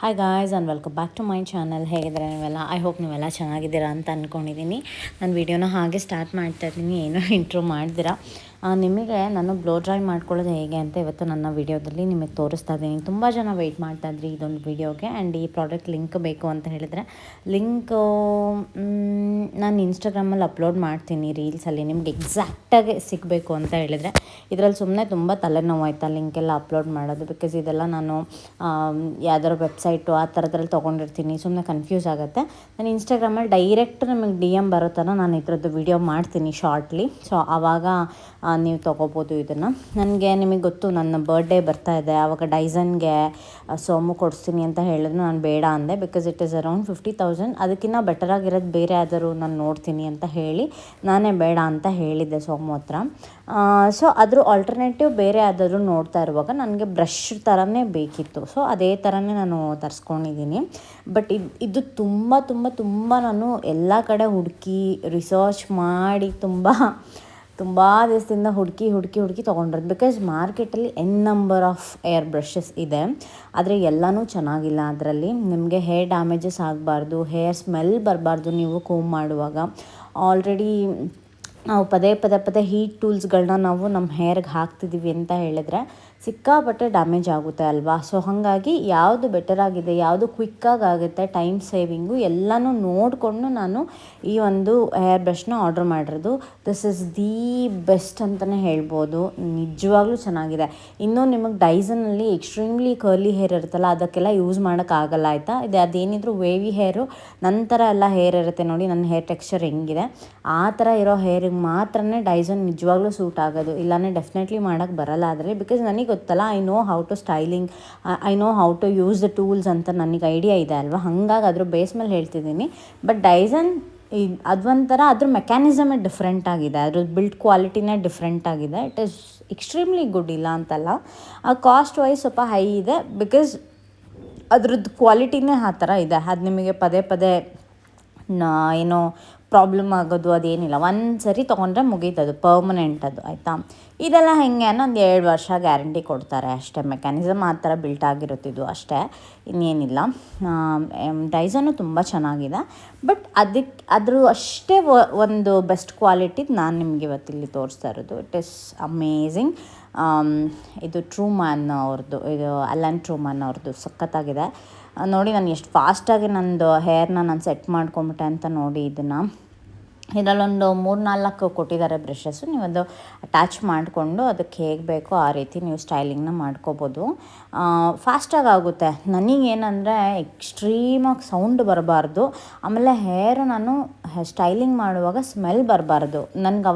Hi guys and welcome back to my channel. ಹೇಗಿದ್ದೀರಾ ನೀವೆಲ್ಲ? I hope ನೀವೆಲ್ಲ ಚೆನ್ನಾಗಿದ್ದೀರಾ ಅಂತ ಅಂದ್ಕೊಂಡಿದ್ದೀನಿ. ನಾನು ವೀಡಿಯೋನ ಹಾಗೆ ಸ್ಟಾರ್ಟ್ ಮಾಡ್ತಾಯಿದ್ದೀನಿ, ಏನೋ ಇಂಟ್ರೋ ಮಾಡ್ದಿರಾ. ನಿಮಗೆ ನಾನು ಬ್ಲೋ ಡ್ರೈ ಮಾಡ್ಕೊಳ್ಳೋದು ಹೇಗೆ ಅಂತ ಇವತ್ತು ನನ್ನ ವೀಡಿಯೋದಲ್ಲಿ ನಿಮಗೆ ತೋರಿಸ್ತಾ ಇದ್ದೀನಿ. ತುಂಬ ಜನ ವೆಯ್ಟ್ ಮಾಡ್ತಾಯಿದ್ರಿ ಇದೊಂದು ವೀಡಿಯೋಗೆ. ಆ್ಯಂಡ್ ಈ ಪ್ರಾಡಕ್ಟ್ ಲಿಂಕ್ ಬೇಕು ಅಂತ ಹೇಳಿದರೆ ಲಿಂಕು ನಾನು ಇನ್ಸ್ಟಾಗ್ರಾಮಲ್ಲಿ ಅಪ್ಲೋಡ್ ಮಾಡ್ತೀನಿ ರೀಲ್ಸಲ್ಲಿ. ನಿಮ್ಗೆ ಎಕ್ಸಾಕ್ಟಾಗಿ ಸಿಗಬೇಕು ಅಂತ ಹೇಳಿದರೆ ಇದರಲ್ಲಿ ಸುಮ್ಮನೆ ತುಂಬ ತಲೆನೋವು ಆಯಿತಾ ಲಿಂಕೆಲ್ಲ ಅಪ್ಲೋಡ್ ಮಾಡೋದು. ಬಿಕಾಸ್ ಇದೆಲ್ಲ ನಾನು ಯಾವ್ದಾದ್ರು ವೆಬ್ಸೈಟು ಆ ಥರದ್ರಲ್ಲಿ ತೊಗೊಂಡಿರ್ತೀನಿ, ಸುಮ್ಮನೆ ಕನ್ಫ್ಯೂಸ್ ಆಗುತ್ತೆ. ನಾನು ಇನ್ಸ್ಟಾಗ್ರಾಮಲ್ಲಿ ಡೈರೆಕ್ಟ್ ನಮಗೆ DM ಬರೋ ಥರ ನಾನು ಇದರದ್ದು ವೀಡಿಯೋ ಮಾಡ್ತೀನಿ ಶಾರ್ಟ್ಲಿ. ಸೊ ಆವಾಗ ನೀವು ತೊಗೋಬೋದು ಇದನ್ನು. ನನಗೆ ನಿಮಗೆ ಗೊತ್ತು ನನ್ನ ಬರ್ಡೇ ಬರ್ತಾ ಇದೆ, ಆವಾಗ ಡೈಸನ್ಗೆ ಸೋಮು ಕೊಡಿಸ್ತೀನಿ ಅಂತ ಹೇಳಿದ್ರು. ನಾನು ಬೇಡ ಅಂದೆ, ಬಿಕಾಸ್ ಇಟ್ ಈಸ್ ಅರೌಂಡ್ 50,000. ಅದಕ್ಕಿಂತ ಬೆಟರಾಗಿರೋದು ಬೇರೆ ಯಾವ್ದಾದ್ರು ನಾನು ನೋಡ್ತೀನಿ ಅಂತ ಹೇಳಿ ನಾನೇ ಬೇಡ ಅಂತ ಹೇಳಿದ್ದೆ ಸೋಮು ಹತ್ರ. ಸೊ ಅದ್ರ ಆಲ್ಟರ್ನೇಟಿವ್ ಬೇರೆ ಯಾವ್ದಾದ್ರು ನೋಡ್ತಾ ಇರುವಾಗ ನನಗೆ ಬ್ರಷ್ ಥರನೇ ಬೇಕಿತ್ತು. ಸೊ ಅದೇ ಥರನೇ ನಾನು ತರಿಸ್ಕೊಂಡಿದ್ದೀನಿ. ಬಟ್ ಇದು ತುಂಬ ತುಂಬ ತುಂಬ ನಾನು ಎಲ್ಲ ಕಡೆ ಹುಡುಕಿ ರಿಸರ್ಚ್ ಮಾಡಿ ತುಂಬ ದಿವಸದಿಂದ ಹುಡುಕಿ ತೊಗೊಂಡಿರೋದು. ಬಿಕಾಸ್ ಮಾರ್ಕೆಟಲ್ಲಿ ನಂಬರ್ ಆಫ್ ಏರ್ ಬ್ರಷಸ್ ಇದೆ, ಆದರೆ ಎಲ್ಲನೂ ಚೆನ್ನಾಗಿಲ್ಲ. ಅದರಲ್ಲಿ ನಿಮಗೆ ಹೇರ್ ಡ್ಯಾಮೇಜಸ್ ಆಗಬಾರ್ದು, ಹೇರ್ ಸ್ಮೆಲ್ ಬರಬಾರ್ದು ನೀವು ಕೋಂಬ್ ಮಾಡುವಾಗ. ಆಲ್ರೆಡಿ ನಾವು ಪದೇ ಹೀಟ್ ಟೂಲ್ಸ್ಗಳನ್ನ ನಾವು ನಮ್ಮ ಹೇರ್ಗೆ ಹಾಕ್ತಿದ್ದೀವಿ ಅಂತ ಹೇಳಿದ್ರೆ ಸಿಕ್ಕಾಪಟ್ಟೆ ಡ್ಯಾಮೇಜ್ ಆಗುತ್ತೆ ಅಲ್ವಾ. ಸೊ ಹಾಗಾಗಿ ಯಾವುದು ಬೆಟರ್ ಆಗಿದೆ, ಯಾವುದು ಕ್ವಿಕ್ಕಾಗಿ ಆಗುತ್ತೆ, ಟೈಮ್ ಸೇವಿಂಗು ಎಲ್ಲನೂ ನೋಡಿಕೊಂಡು ನಾನು ಈ ಒಂದು ಹೇರ್ ಬ್ರಷ್ನ ಆರ್ಡ್ರ್ ಮಾಡಿರೋದು. ದಿಸ್ ಇಸ್ ದಿ ಬೆಸ್ಟ್ ಅಂತಲೇ ಹೇಳ್ಬೋದು. ನಿಜವಾಗ್ಲೂ ಚೆನ್ನಾಗಿದೆ. ಇನ್ನೂ ನಿಮಗೆ ಡೈಸನಲ್ಲಿ ಎಕ್ಸ್ಟ್ರೀಮ್ಲಿ ಕರ್ಲಿ ಹೇರ್ ಇರುತ್ತಲ್ಲ, ಅದಕ್ಕೆಲ್ಲ ಯೂಸ್ ಮಾಡೋಕ್ಕಾಗಲ್ಲ ಆಯಿತಾ. ಅದೇನಿದ್ರು ವೇವಿ ಹೇರು ನಂತರ ಎಲ್ಲ ಹೇರ್ ಇರುತ್ತೆ ನೋಡಿ, ನನ್ನ ಹೇರ್ ಟೆಕ್ಸ್ಚರ್ ಹೆಂಗಿದೆ ಆ ಥರ ಇರೋ ಹೇರಿಗೆ ಮಾತ್ರನೇ ಡೈಸನ್ ನಿಜವಾಗ್ಲೂ ಸೂಟ್ ಆಗೋದು. ಇಲ್ಲಾಂದರೆ ಡೆಫಿನೆಟ್ಲಿ ಮಾಡೋಕ್ಕೆ ಬರಲ್ಲ ಅದರಲ್ಲಿ. ಬಿಕಾಸ್ ನನಗೆ ಗೊತ್ತಲ್ಲ, I know how to styling, I know how to use the tools ಅಂತ ನನಗೆ ಐಡಿಯಾ ಇದೆ ಅಲ್ವಾ. ಹಾಗಾಗಿ ಅದ್ರ ಬೇಸ್ ಮೇಲೆ ಹೇಳ್ತಿದ್ದೀನಿ. ಬಟ್ ಡೈಸನ್ ಅದೊಂಥರ ಅದ್ರ ಮೆಕ್ಯಾನಿಸಮೇ ಡಿಫ್ರೆಂಟ್ ಆಗಿದೆ, ಅದ್ರ ಬಿಲ್ಡ್ ಕ್ವಾಲಿಟಿನೇ ಡಿಫ್ರೆಂಟ್ ಆಗಿದೆ. ಇಟ್ ಈಸ್ ಎಕ್ಸ್ಟ್ರೀಮ್ಲಿ ಗುಡ್, ಇಲ್ಲ ಅಂತಲ್ಲ. ಕಾಸ್ಟ್ ವೈಸ್ ಸ್ವಲ್ಪ ಹೈ ಇದೆ, ಬಿಕಾಸ್ ಅದ್ರದ್ದು ಕ್ವಾಲಿಟಿನೇ ಆ ಥರ ಇದೆ. ಅದು ನಿಮಗೆ ಪದೇ ಏನೋ ಪ್ರಾಬ್ಲಮ್ ಆಗೋದು ಅದೇನಿಲ್ಲ. ಒಂದು ಸರಿ ತೊಗೊಂಡ್ರೆ ಮುಗೀತದು, ಪರ್ಮನೆಂಟ್ ಅದು ಆಯಿತಾ. ಇದೆಲ್ಲ ಹೆಂಗೆ ಅನ್ನೋ ಒಂದು 2 ವರ್ಷ ಗ್ಯಾರಂಟಿ ಕೊಡ್ತಾರೆ ಅಷ್ಟೇ. ಮೆಕ್ಯಾನಿಸಮ್ ಆ ಥರ ಬಿಲ್ಟ್ ಆಗಿರುತ್ತಿದ್ದು ಅಷ್ಟೇ, ಇನ್ನೇನಿಲ್ಲ. ಡೈಸನ್ನು ತುಂಬ ಚೆನ್ನಾಗಿದೆ. ಬಟ್ ಅದ್ರ ಅಷ್ಟೇ ಒಂದು ಬೆಸ್ಟ್ ಕ್ವಾಲಿಟಿದು ನಾನು ನಿಮಗೆ ಇವತ್ತಿಲ್ಲಿ ತೋರಿಸ್ತಾ ಇರೋದು. It is amazing. ಇದು ಟ್ರೂಮ್ಯಾನ್ ಅವ್ರದ್ದು, ಇದು ಅಲನ್ ಟ್ರೂಮ್ಯಾನ್ ಅವ್ರದ್ದು ಸಖತ್ತಾಗಿದೆ. ನೋಡಿ ನಾನು ಎಷ್ಟು ಫಾಸ್ಟಾಗಿ ನಂದು ಹೇರ್ನ ನಾನು ಸೆಟ್ ಮಾಡ್ಕೊಂಬಿಟ್ಟೆ ಅಂತ ನೋಡಿ. ಇದರಲ್ಲೊಂದು 3-4 ಕೊಟ್ಟಿದ್ದಾರೆ ಬ್ರಷಸ್ಸು. ನೀವು ಅದು ಅಟ್ಯಾಚ್ ಮಾಡಿಕೊಂಡು ಅದಕ್ಕೆ ಹೇಗೆ ಬೇಕೋ ಆ ರೀತಿ ನೀವು ಸ್ಟೈಲಿಂಗ್ನ ಮಾಡ್ಕೋಬೋದು. ಫಾಸ್ಟಾಗಿ ಆಗುತ್ತೆ. ನನಗೇನೆಂದರೆ ಎಕ್ಸ್ಟ್ರೀಮಾಗಿ ಸೌಂಡ್ ಬರಬಾರ್ದು, ಆಮೇಲೆ ಹೇರು ನಾನು ಸ್ಟೈಲಿಂಗ್ ಮಾಡುವಾಗ ಸ್ಮೆಲ್ ಬರಬಾರ್ದು. ನಂಗೆ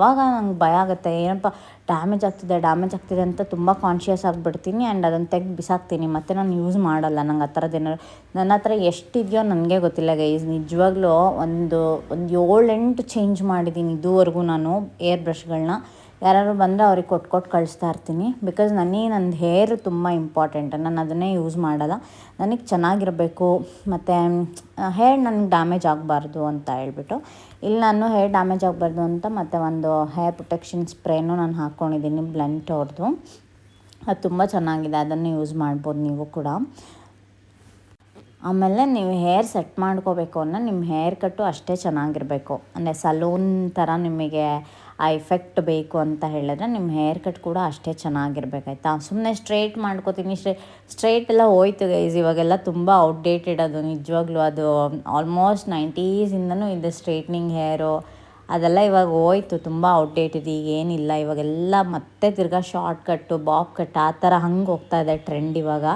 ಭಯ ಆಗುತ್ತೆ, ಏನಪ್ಪ ಡ್ಯಾಮೇಜ್ ಆಗ್ತಿದೆ ಅಂತ ತುಂಬ ಕಾನ್ಷಿಯಸ್ ಆಗಿಬಿಡ್ತೀನಿ. ಆ್ಯಂಡ್ ಅದನ್ನು ತೆಗೆದು ಬಿಸಾಕ್ತೀನಿ, ಮತ್ತು ನಾನು ಯೂಸ್ ಮಾಡಲ್ಲ. ನಂಗೆ ಆ ಥರದ್ದೇನಾದ್ರು ನನ್ನ ಹತ್ರ ಎಷ್ಟಿದೆಯೋ ನನಗೆ ಗೊತ್ತಿಲ್ಲ ಗೈಸ್. ನಿಜವಾಗ್ಲೂ ಒಂದು 7-8 ಚೇಂಜ್ ಮಾಡಿದ್ದೀನಿ ಇದುವರೆಗೂ ನಾನು ಏರ್ ಬ್ರಷ್ಗಳನ್ನ. ಯಾರು ಬಂದರೆ ಅವ್ರಿಗೆ ಕೊಟ್ಟು ಕಳಿಸ್ತಾ ಇರ್ತೀನಿ. ಬಿಕಾಸ್ ನಂದು ಹೇರ್ ತುಂಬ ಇಂಪಾರ್ಟೆಂಟ್. ನಾನು ಅದನ್ನೇ ಯೂಸ್ ಮಾಡೋಲ್ಲ. ನನಗೆ ಚೆನ್ನಾಗಿರಬೇಕು ಮತ್ತು ಹೇರ್ ನನಗೆ ಡ್ಯಾಮೇಜ್ ಆಗಬಾರ್ದು ಅಂತ ಹೇಳ್ಬಿಟ್ಟು ಇಲ್ಲಿ ನಾನು ಹೇರ್ ಡ್ಯಾಮೇಜ್ ಆಗಬಾರ್ದು ಅಂತ ಮತ್ತು ಒಂದು ಹೇರ್ ಪ್ರೊಟೆಕ್ಷನ್ ಸ್ಪ್ರೇನೂ ನಾನು ಹಾಕ್ಕೊಂಡಿದ್ದೀನಿ, ಬ್ಲೆಂಟ್ ಅವ್ರದ್ದು. ಅದು ತುಂಬ ಚೆನ್ನಾಗಿದೆ, ಅದನ್ನು ಯೂಸ್ ಮಾಡ್ಬೋದು ನೀವು ಕೂಡ. ಆಮೇಲೆ ನೀವು ಹೇರ್ ಸೆಟ್ ಮಾಡ್ಕೋಬೇಕು ಅನ್ನೋ ನಿಮ್ಮ ಹೇರ್ ಕಟ್ಟು ಅಷ್ಟೇ ಚೆನ್ನಾಗಿರಬೇಕು. ಅಂದರೆ ಸಲೂನ್ ಥರ ನಿಮಗೆ ಆ ಎಫೆಕ್ಟ್ ಬೇಕು ಅಂತ ಹೇಳಿದ್ರೆ ನಿಮ್ಮ ಹೇರ್ ಕಟ್ ಕೂಡ ಅಷ್ಟೇ ಚೆನ್ನಾಗಿರ್ಬೇಕಾಯ್ತಾ. ಸುಮ್ಮನೆ ಸ್ಟ್ರೇಟ್ ಮಾಡ್ಕೋತೀನಿ, ಸ್ಟ್ರೇಟ್ ಎಲ್ಲ ಹೋಯ್ತು ಗೈಸ್. ಇವಾಗೆಲ್ಲ ತುಂಬ ಔಟ್ಡೇಟೆಡ್ ಅದು ನಿಜವಾಗ್ಲೂ. ಅದು ಆಲ್ಮೋಸ್ಟ್ 90s ಇದೆ ಸ್ಟ್ರೇಟ್ನಿಂಗ್ ಹೇರು, ಅದೆಲ್ಲ ಇವಾಗ ಹೋಯ್ತು, ತುಂಬ ಔಟ್ಡೇಟೆಡ್. ಈಗ ಏನಿಲ್ಲ, ಇವಾಗೆಲ್ಲ ಮತ್ತೆ ತಿರ್ಗಾ ಶಾರ್ಟ್ ಕಟ್ಟು, ಬಾಬ್ ಕಟ್ ಆ ಥರ ಹಂಗೆ ಹೋಗ್ತಾ ಇದೆ ಟ್ರೆಂಡ್ ಇವಾಗ.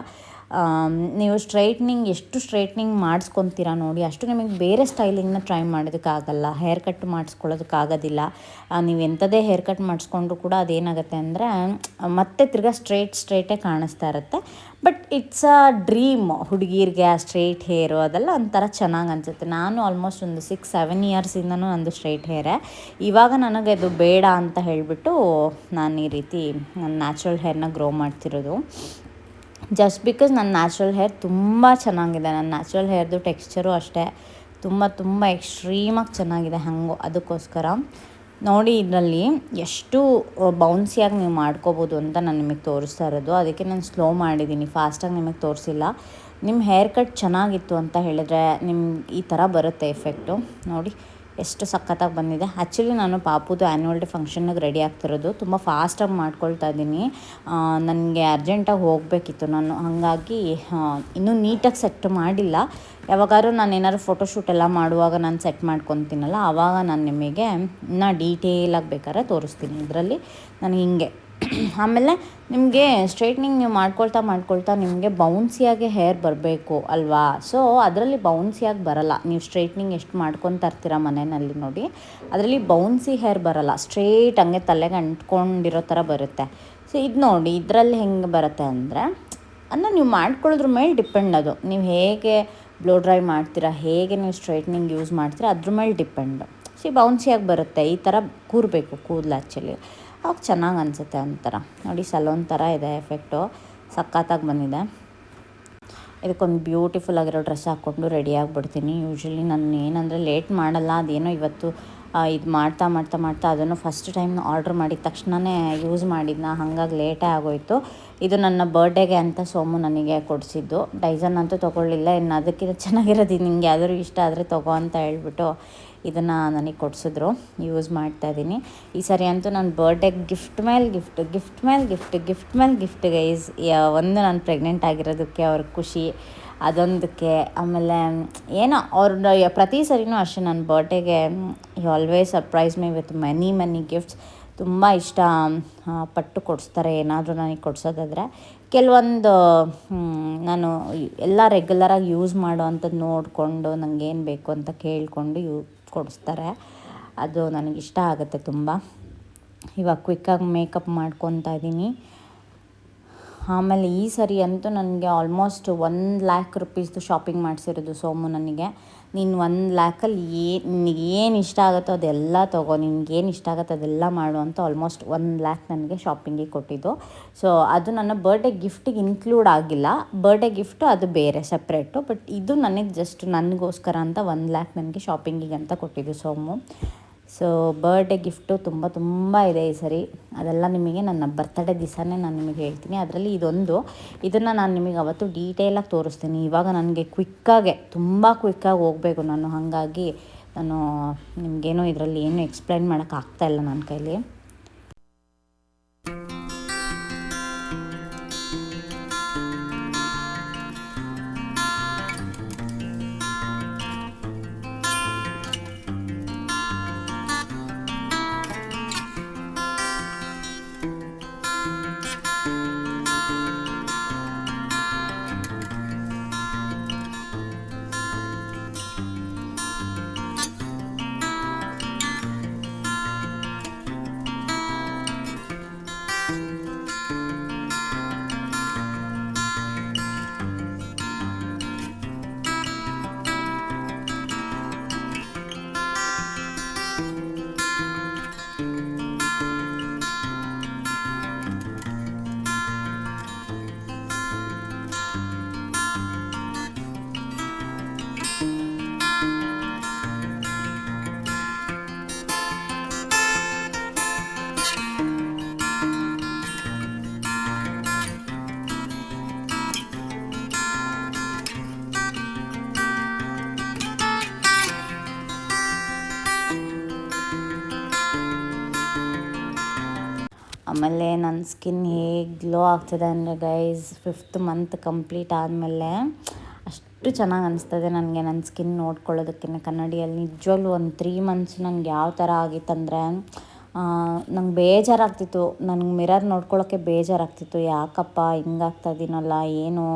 ನೀವು ಎಷ್ಟು ಸ್ಟ್ರೈಟ್ನಿಂಗ್ ಮಾಡಿಸ್ಕೊತೀರಾ ನೋಡಿ, ಅಷ್ಟು ನಿಮಗೆ ಬೇರೆ ಸ್ಟೈಲಿಂಗ್ನ ಟ್ರೈ ಮಾಡೋದಕ್ಕಾಗಲ್ಲ, ಹೇರ್ ಕಟ್ ಮಾಡಿಸ್ಕೊಳ್ಳೋದಕ್ಕಾಗೋದಿಲ್ಲ. ನೀವು ಎಂಥದೇ ಹೇರ್ ಕಟ್ ಮಾಡಿಸ್ಕೊಂಡ್ರು ಕೂಡ ಅದೇನಾಗುತ್ತೆ ಅಂದರೆ ಮತ್ತೆ ತಿರ್ಗಾ ಸ್ಟ್ರೈಟೇ ಕಾಣಿಸ್ತಾ ಇರುತ್ತೆ. ಬಟ್ ಇಟ್ಸ್ ಅ ಡ್ರೀಮ್ ಹುಡುಗಿರಿಗೆ ಆ ಸ್ಟ್ರೈಟ್ ಹೇರು, ಅದೆಲ್ಲ ಒಂಥರ ಚೆನ್ನಾಗಿ ಅನಿಸುತ್ತೆ. ನಾನು ಆಲ್ಮೋಸ್ಟ್ ಒಂದು 6-7 ಇಯರ್ಸಿಂದನೂ ನಂದು ಸ್ಟ್ರೈಟ್ ಹೇರೇ. ಇವಾಗ ನನಗೆ ಅದು ಬೇಡ ಅಂತ ಹೇಳಿಬಿಟ್ಟು ನಾನು ಈ ರೀತಿ ನನ್ನ ನ್ಯಾಚುರಲ್ ಹೇರ್ನ ಗ್ರೋ ಮಾಡ್ತಿರೋದು. ಜಸ್ಟ್ ಬಿಕಾಸ್ ನನ್ನ ನ್ಯಾಚುರಲ್ ಹೇರ್ ತುಂಬ ಚೆನ್ನಾಗಿದೆ. ನನ್ನ ನ್ಯಾಚುರಲ್ ಹೇರ್ದು ಟೆಕ್ಸ್ಚರು ಅಷ್ಟೇ ತುಂಬ ಎಕ್ಸ್ಟ್ರೀಮಾಗಿ ಚೆನ್ನಾಗಿದೆ. ಅದಕ್ಕೋಸ್ಕರ ನೋಡಿ ಇದರಲ್ಲಿ ಎಷ್ಟು ಬೌನ್ಸಿಯಾಗಿ ನೀವು ಮಾಡ್ಕೋಬೋದು ಅಂತ ನಾನು ನಿಮಗೆ ತೋರಿಸ್ತಾ ಇರೋದು. ಅದಕ್ಕೆ ನಾನು ಸ್ಲೋ ಮಾಡಿದ್ದೀನಿ, ಫಾಸ್ಟಾಗಿ ನಿಮಗೆ ತೋರಿಸಿಲ್ಲ. ನಿಮ್ಮ ಹೇರ್ ಕಟ್ ಚೆನ್ನಾಗಿತ್ತು ಅಂತ ಹೇಳಿದರೆ ನಿಮ್ಗೆ ಈ ಥರ ಬರುತ್ತೆ ಎಫೆಕ್ಟು. ನೋಡಿ ಎಷ್ಟು ಸಖತ್ತಾಗಿ ಬಂದಿದೆ. ಆ್ಯಕ್ಚುಲಿ ನಾನು ಪಾಪುದು ಆ್ಯನ್ಯುವಲ್ ಡೇ ಫಂಕ್ಷನ್ನಿಗೆ ರೆಡಿ ಆಗ್ತಿರೋದು. ತುಂಬ ಫಾಸ್ಟಾಗಿ ಮಾಡ್ಕೊಳ್ತಾ ಇದ್ದೀನಿ. ನನಗೆ ಅರ್ಜೆಂಟಾಗಿ ಹೋಗಬೇಕಿತ್ತು ನಾನು, ಹಾಗಾಗಿ ಇನ್ನೂ ನೀಟಾಗಿ ಸೆಟ್ ಮಾಡಿಲ್ಲ. ಯಾವಾಗಾದ್ರೂ ನಾನು ಏನಾದ್ರು ಫೋಟೋಶೂಟ್ ಎಲ್ಲ ಮಾಡುವಾಗ ನಾನು ಸೆಟ್ ಮಾಡ್ಕೊತೀನಲ್ಲ, ಆವಾಗ ನಾನು ನಿಮಗೆ ಇನ್ನೂ ಡೀಟೇಲಾಗಿ ಬೇಕಾದ್ರೆ ತೋರಿಸ್ತೀನಿ. ಇದರಲ್ಲಿ ನನಗೆ ಹಿಂಗೆ ಆಮೇಲೆ ನಿಮಗೆ ಸ್ಟ್ರೈಟ್ನಿಂಗ್ ನೀವು ಮಾಡ್ಕೊಳ್ತಾ ನಿಮಗೆ ಬೌನ್ಸಿಯಾಗಿ ಹೇರ್ ಬರಬೇಕು ಅಲ್ವಾ. ಸೊ ಅದರಲ್ಲಿ ಬೌನ್ಸಿಯಾಗಿ ಬರಲ್ಲ. ನೀವು ಸ್ಟ್ರೈಟ್ನಿಂಗ್ ಎಷ್ಟು ಮಾಡ್ಕೊತಾ ಇರ್ತೀರ ಮನೆಯಲ್ಲಿ ನೋಡಿ, ಅದರಲ್ಲಿ ಬೌನ್ಸಿ ಹೇರ್ ಬರಲ್ಲ. ಸ್ಟ್ರೈಟ್ ಹಂಗೆ ತಲೆಗೆ ಅಂಟ್ಕೊಂಡಿರೋ ಥರ ಬರುತ್ತೆ. ಸೊ ಇದು ನೋಡಿ, ಇದರಲ್ಲಿ ಹೆಂಗೆ ಬರುತ್ತೆ ಅಂದರೆ ಅದನ್ನ ನೀವು ಮಾಡ್ಕೊಳ್ಳೋದ್ರ ಮೇಲೆ ಡಿಪೆಂಡ್. ಅದು ನೀವು ಹೇಗೆ ಬ್ಲೋ ಡ್ರೈ ಮಾಡ್ತೀರಾ, ಹೇಗೆ ನೀವು ಸ್ಟ್ರೈಟ್ನಿಂಗ್ ಯೂಸ್ ಮಾಡ್ತೀರಾ ಅದ್ರ ಮೇಲೆ ಡಿಪೆಂಡು. ಬೌನ್ಸಿಯಾಗಿ ಬರುತ್ತೆ. ಈ ಥರ ಕೂರಬೇಕು ಕೂದಲು ಆ್ಯಕ್ಚುಲಿ, ಅವಾಗ ಚೆನ್ನಾಗಿ ಅನಿಸುತ್ತೆ ಒಂಥರ. ನೋಡಿ ಸಲೂನ್ ಥರ ಇದೆ ಎಫೆಕ್ಟು, ಸಖತ್ತಾಗಿ ಬಂದಿದೆ. ಇದಕ್ಕೊಂದು ಬ್ಯೂಟಿಫುಲ್ ಆಗಿರೋ ಡ್ರೆಸ್ ಹಾಕ್ಕೊಂಡು ರೆಡಿ ಆಗಿಬಿಡ್ತೀನಿ. ಯೂಶ್ವಲಿ ನಾನು ಏನಂದರೆ ಲೇಟ್ ಮಾಡಲ್ಲ. ಅದೇನೋ ಇವತ್ತು ಇದು ಮಾಡ್ತಾ ಅದನ್ನು ಫಸ್ಟ್ ಟೈಮ್ ಆರ್ಡ್ರ್ ಮಾಡಿದ ತಕ್ಷಣವೇ ಯೂಸ್ ಮಾಡಿದ್ನ, ಹಾಗಾಗಿ ಲೇಟೇ ಆಗೋಯಿತು. ಇದು ನನ್ನ ಬರ್ಡೇಗೆ ಅಂತ ಸೋಮು ನನಗೆ ಕೊಡಿಸಿದ್ದು. ಡೈಸನ್ ಅಂತೂ ತೊಗೊಳ್ಳಿಲ್ಲ. ಇನ್ನು ಅದಕ್ಕಿಂತ ಚೆನ್ನಾಗಿರೋದು ನಿಂಗೆ ಯಾವ್ದಾದ್ರು ಇಷ್ಟ ಆದರೆ ತೊಗೋ ಅಂತ ಹೇಳ್ಬಿಟ್ಟು ಇದನ್ನು ನನಗೆ ಕೊಡಿಸಿದ್ರು. ಯೂಸ್ ಮಾಡ್ತಾಯಿದ್ದೀನಿ. ಈ ಸರಿ ಅಂತೂ ನನ್ನ ಬರ್ಡೇಗೆ ಗಿಫ್ಟ್ ಮೇಲೆ ಗಿಫ್ಟ್ ಗೈಸ್. ಒಂದು ನಾನು ಪ್ರೆಗ್ನೆಂಟ್ ಆಗಿರೋದಕ್ಕೆ ಅವ್ರ ಖುಷಿ, ಅದೊಂದಕ್ಕೆ. ಆಮೇಲೆ ಏನೋ ಅವ್ರ ಪ್ರತಿ ಸರಿನೂ ಅಷ್ಟೇ ನನ್ನ ಬರ್ಡೇಗೆ always surprise me with many gifts. ತುಂಬ ಇಷ್ಟ ಪಟ್ಟು ಕೊಡಿಸ್ತಾರೆ ಏನಾದರೂ ನನಗೆ ಕೊಡಿಸೋದಾದರೆ. ಕೆಲವೊಂದು ನಾನು ಎಲ್ಲ ರೆಗ್ಯುಲರಾಗಿ ಯೂಸ್ ಮಾಡೋ ಅಂಥದ್ದು ನೋಡಿಕೊಂಡು ನನಗೇನು ಬೇಕು ಅಂತ ಕೇಳಿಕೊಂಡು ಕೊಡಿಸ್ತಾರೆ. ಅದು ನನಗಿಷ್ಟ ಆಗುತ್ತೆ ತುಂಬ. ಇವಾಗ ಕ್ವಿಕ್ಕಾಗಿ ಮೇಕಪ್ ಮಾಡ್ಕೊತಾ ಇದ್ದೀನಿ. ಆಮೇಲೆ ಈ ಸರಿ ಅಂತೂ ನನಗೆ ಆಲ್ಮೋಸ್ಟ್ 1,00,000 ರೂಪೀಸ್ದು ಶಾಪಿಂಗ್ ಮಾಡಿಸಿರೋದು ಸೋಮು ನನಗೆ. ನೀನು 1,00,000ಅಲ್ಲಿ ನಿನಗೆ ಏನು ಇಷ್ಟ ಆಗುತ್ತೋ ಅದೆಲ್ಲ ತೊಗೋ, ನಿನಗೇನು ಇಷ್ಟ ಆಗುತ್ತೋ ಅದೆಲ್ಲ ಮಾಡು ಅಂತ ಆಲ್ಮೋಸ್ಟ್ 1,00,000 ನನಗೆ ಶಾಪಿಂಗಿಗೆ ಕೊಟ್ಟಿದ್ದು. ಸೊ ಅದು ನನ್ನ ಬರ್ಡೇ ಗಿಫ್ಟಿಗೆ ಇನ್ಕ್ಲೂಡ್ ಆಗಿಲ್ಲ. ಬರ್ಡೇ ಗಿಫ್ಟು ಅದು ಬೇರೆ ಸಪ್ರೇಟು. ಬಟ್ ಇದು ನನಗೆ ಜಸ್ಟ್ ನನಗೋಸ್ಕರ ಅಂತ 1,00,000 ನನಗೆ ಶಾಪಿಂಗಿಗೆ ಅಂತ ಕೊಟ್ಟಿದ್ದು ಸೋಮು. ಸೊ ಬರ್ಡೇ ಗಿಫ್ಟು ತುಂಬ ಇದೆ ಈ ಸರಿ. ಅದೆಲ್ಲ ನಿಮಗೆ ನನ್ನ ಬರ್ತಡೇ ದಿವಸನೇ ನಾನು ನಿಮಗೆ ಹೇಳ್ತೀನಿ. ಅದರಲ್ಲಿ ಇದನ್ನು ನಾನು ನಿಮಗೆ ಅವತ್ತು ಡೀಟೇಲಾಗಿ ತೋರಿಸ್ತೀನಿ. ಇವಾಗ ನನಗೆ ತುಂಬ ಕ್ವಿಕ್ಕಾಗಿ ಹೋಗಬೇಕು ನಾನು, ಹಾಗಾಗಿ ನಾನು ನಿಮಗೇನೋ ಇದರಲ್ಲಿ ಏನು ಎಕ್ಸ್ಪ್ಲೈನ್ ಮಾಡೋಕ್ಕಾಗ್ತಾಯಿಲ್ಲ ನನ್ನ ಕೈಲಿ. ಆಮೇಲೆ ನನ್ನ ಸ್ಕಿನ್ ಹೇಗೆ ಗ್ಲೋ ಆಗ್ತದೆ ಅಂದರೆ ಗೈಸ್, 5th ಮಂತ್ ಕಂಪ್ಲೀಟ್ ಆದಮೇಲೆ ಅಷ್ಟು ಚೆನ್ನಾಗಿ ಅನಿಸ್ತದೆ ನನಗೆ ನನ್ನ ಸ್ಕಿನ್ ನೋಡ್ಕೊಳ್ಳೋದಕ್ಕೆ ಕನ್ನಡಿಯಲ್ಲಿ. ನಿಜವಾಗ್ಲೂ ಒಂದು 3 ಮಂತ್ಸ್ ನನಗೆ ಯಾವ ಥರ ಆಗಿತ್ತಂದರೆ ನಂಗೆ ಬೇಜಾರಾಗ್ತಿತ್ತು. ನನಗೆ ಮಿರರ್ ನೋಡ್ಕೊಳ್ಳೋಕ್ಕೆ ಬೇಜಾರಾಗ್ತಿತ್ತು. ಯಾಕಪ್ಪ ಹಿಂಗಾಗ್ತಾ ಇದ್ದೀನಲ್ಲ, ಏನು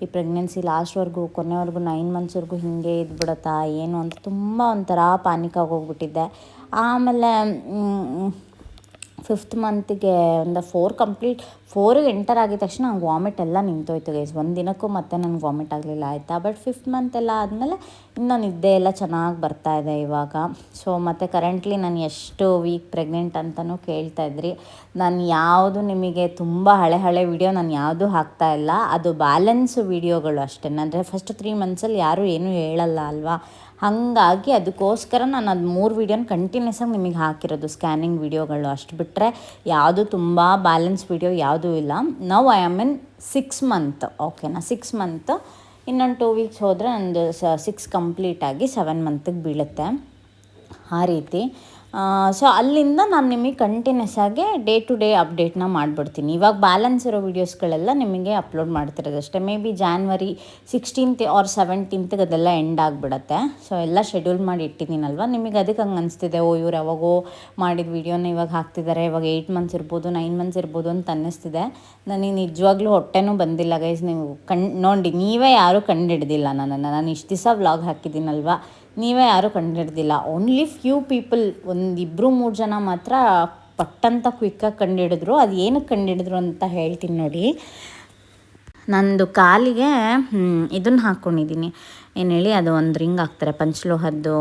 ಈ ಪ್ರೆಗ್ನೆನ್ಸಿ ಲಾಸ್ಟ್ವರೆಗೂ ಕೊನೆವರೆಗೂ 9 ಮಂತ್ಸ್ವರೆಗೂ ಹೀಗೆ ಇದ್ಬಿಡತ್ತಾ ಏನು ಅಂತ ತುಂಬ ಒಂಥರ ಪ್ಯಾನಿಕಾಗಿ ಹೋಗ್ಬಿಟ್ಟಿದ್ದೆ. ಆಮೇಲೆ 5th ಮಂತಿಗೆ ಒಂದು 4ಗೆ ಎಂಟರ್ ಆಗಿದ ತಕ್ಷಣ ನಂಗೆ ವಾಮಿಟ್ ಎಲ್ಲ ನಿಂತೋಯ್ತು ಗೈಸ್. ಒಂದು ದಿನಕ್ಕೂ ಮತ್ತೆ ನನಗೆ ವಾಮಿಟ್ ಆಗಲಿಲ್ಲ ಆಯಿತಾ. ಬಟ್ 5th ಮಂತ್ ಎಲ್ಲ ಆದಮೇಲೆ ಇನ್ನೂ ನಿದ್ದೆ ಎಲ್ಲ ಚೆನ್ನಾಗಿ ಬರ್ತಾಯಿದೆ ಇವಾಗ. ಸೊ ಮತ್ತು ಕರೆಂಟ್ಲಿ ನಾನು ಎಷ್ಟು ವೀಕ್ ಪ್ರೆಗ್ನೆಂಟ್ ಅಂತಲೂ ಕೇಳ್ತಾಯಿದ್ರಿ. ನಾನು ಯಾವುದು ನಿಮಗೆ ತುಂಬ ಹಳೆ ವಿಡಿಯೋ ನಾನು ಯಾವುದೂ ಹಾಕ್ತಾಯಿಲ್ಲ. ಅದು ಬ್ಯಾಲೆನ್ಸ್ ವಿಡಿಯೋಗಳು ಅಷ್ಟೇ. ಅಂದರೆ ಫಸ್ಟ್ 3 ಮಂತ್ಸಲ್ಲಿ ಯಾರೂ ಏನೂ ಹೇಳಲ್ಲ ಅಲ್ವಾ, ಹಾಗಾಗಿ ಅದಕ್ಕೋಸ್ಕರ ನಾನು ಅದು 3 ವೀಡಿಯೋನ ಕಂಟಿನ್ಯೂಸ್ ಆಗಿ ನಿಮಗೆ ಹಾಕಿರೋದು, ಸ್ಕ್ಯಾನಿಂಗ್ ವೀಡಿಯೋಗಳು. ಅಷ್ಟು ಬಿಟ್ಟರೆ ಯಾವುದು ತುಂಬ ಬ್ಯಾಲೆನ್ಸ್ ವೀಡಿಯೋ ಯಾವುದೂ ಇಲ್ಲ. Now I am in 6 month, ಓಕೆನಾ. 6 ಮಂತ್ ಇನ್ನೊಂದು 2 ವೀಕ್ಸ್ ಹೋದರೆ ಒಂದು 6 ಕಂಪ್ಲೀಟಾಗಿ 7 ಮಂತಿಗೆ ಬೀಳುತ್ತೆ. ಆ ರೀತಿ ಸೊ ಅಲ್ಲಿಂದ ನಾನು ನಿಮಗೆ ಕಂಟಿನ್ಯೂಸ್ ಆಗಿ ಡೇ ಟು ಡೇ ಅಪ್ಡೇಟ್ನ ಮಾಡಿಬಿಡ್ತೀನಿ. ಇವಾಗ ಬ್ಯಾಲೆನ್ಸ್ ಇರೋ ವೀಡಿಯೋಸ್ಗಳೆಲ್ಲ ನಿಮಗೆ ಅಪ್ಲೋಡ್ ಮಾಡ್ತಿರೋದಷ್ಟೇ. Maybe January 16th or 17th ಅದೆಲ್ಲ ಎಂಡ್ ಆಗಿಬಿಡತ್ತೆ. ಸೊ ಎಲ್ಲ ಶೆಡ್ಯೂಲ್ ಮಾಡಿ ಇಟ್ಟಿದ್ದೀನಲ್ವ, ನಿಮಗೆ ಅದಕ್ಕೆ ಹಂಗೆ ಅನಿಸ್ತಿದೆ, ಇವ್ರು ಯಾವಾಗೋ ಮಾಡಿದ ವೀಡಿಯೋನ ಇವಾಗ ಹಾಕ್ತಿದ್ದಾರೆ, ಇವಾಗ 8 ಮಂತ್ಸ್ ಇರ್ಬೋದು 9 ಮಂತ್ಸ್ ಇರ್ಬೋದು ಅಂತ ಅನ್ನಿಸ್ತಿದೆ. ನನಗೆ ನಿಜವಾಗ್ಲೂ ಹೊಟ್ಟೆನೂ ಬಂದಿಲ್ಲ ಗೈಸ್. ನೀವು ನೋಡಿ, ನೀವೇ ಯಾರೂ ಕಂಡುಹಿಡ್ದಿಲ್ಲ ನನ್ನನ್ನು. ನಾನು ಇಷ್ಟು ದಿವಸ ವ್ಲಾಗ್ ಹಾಕಿದ್ದೀನಲ್ವ, ನೀವೇ ಯಾರೂ ಕಂಡುಹಿಡ್ದಿಲ್ಲ. ಓನ್ಲಿ ಫ್ಯೂ ಪೀಪಲ್, 1-2-3 ಜನ ಮಾತ್ರ ಪಟ್ಟಂತ ಕ್ವಿಕ್ಕಾಗಿ ಕಂಡುಹಿಡಿದ್ರು. ಅದು ಏನಕ್ಕೆ ಕಂಡುಹಿಡಿದ್ರು ಅಂತ ಹೇಳ್ತೀನಿ ನೋಡಿ. ನಂದು ಕಾಲಿಗೆ ಇದನ್ನು ಹಾಕ್ಕೊಂಡಿದ್ದೀನಿ, ಏನು ಹೇಳಿ, ಅದು ಒಂದು ರಿಂಗ್ ಹಾಕ್ತಾರೆ, ಪಂಚಲೋಹದ್ದು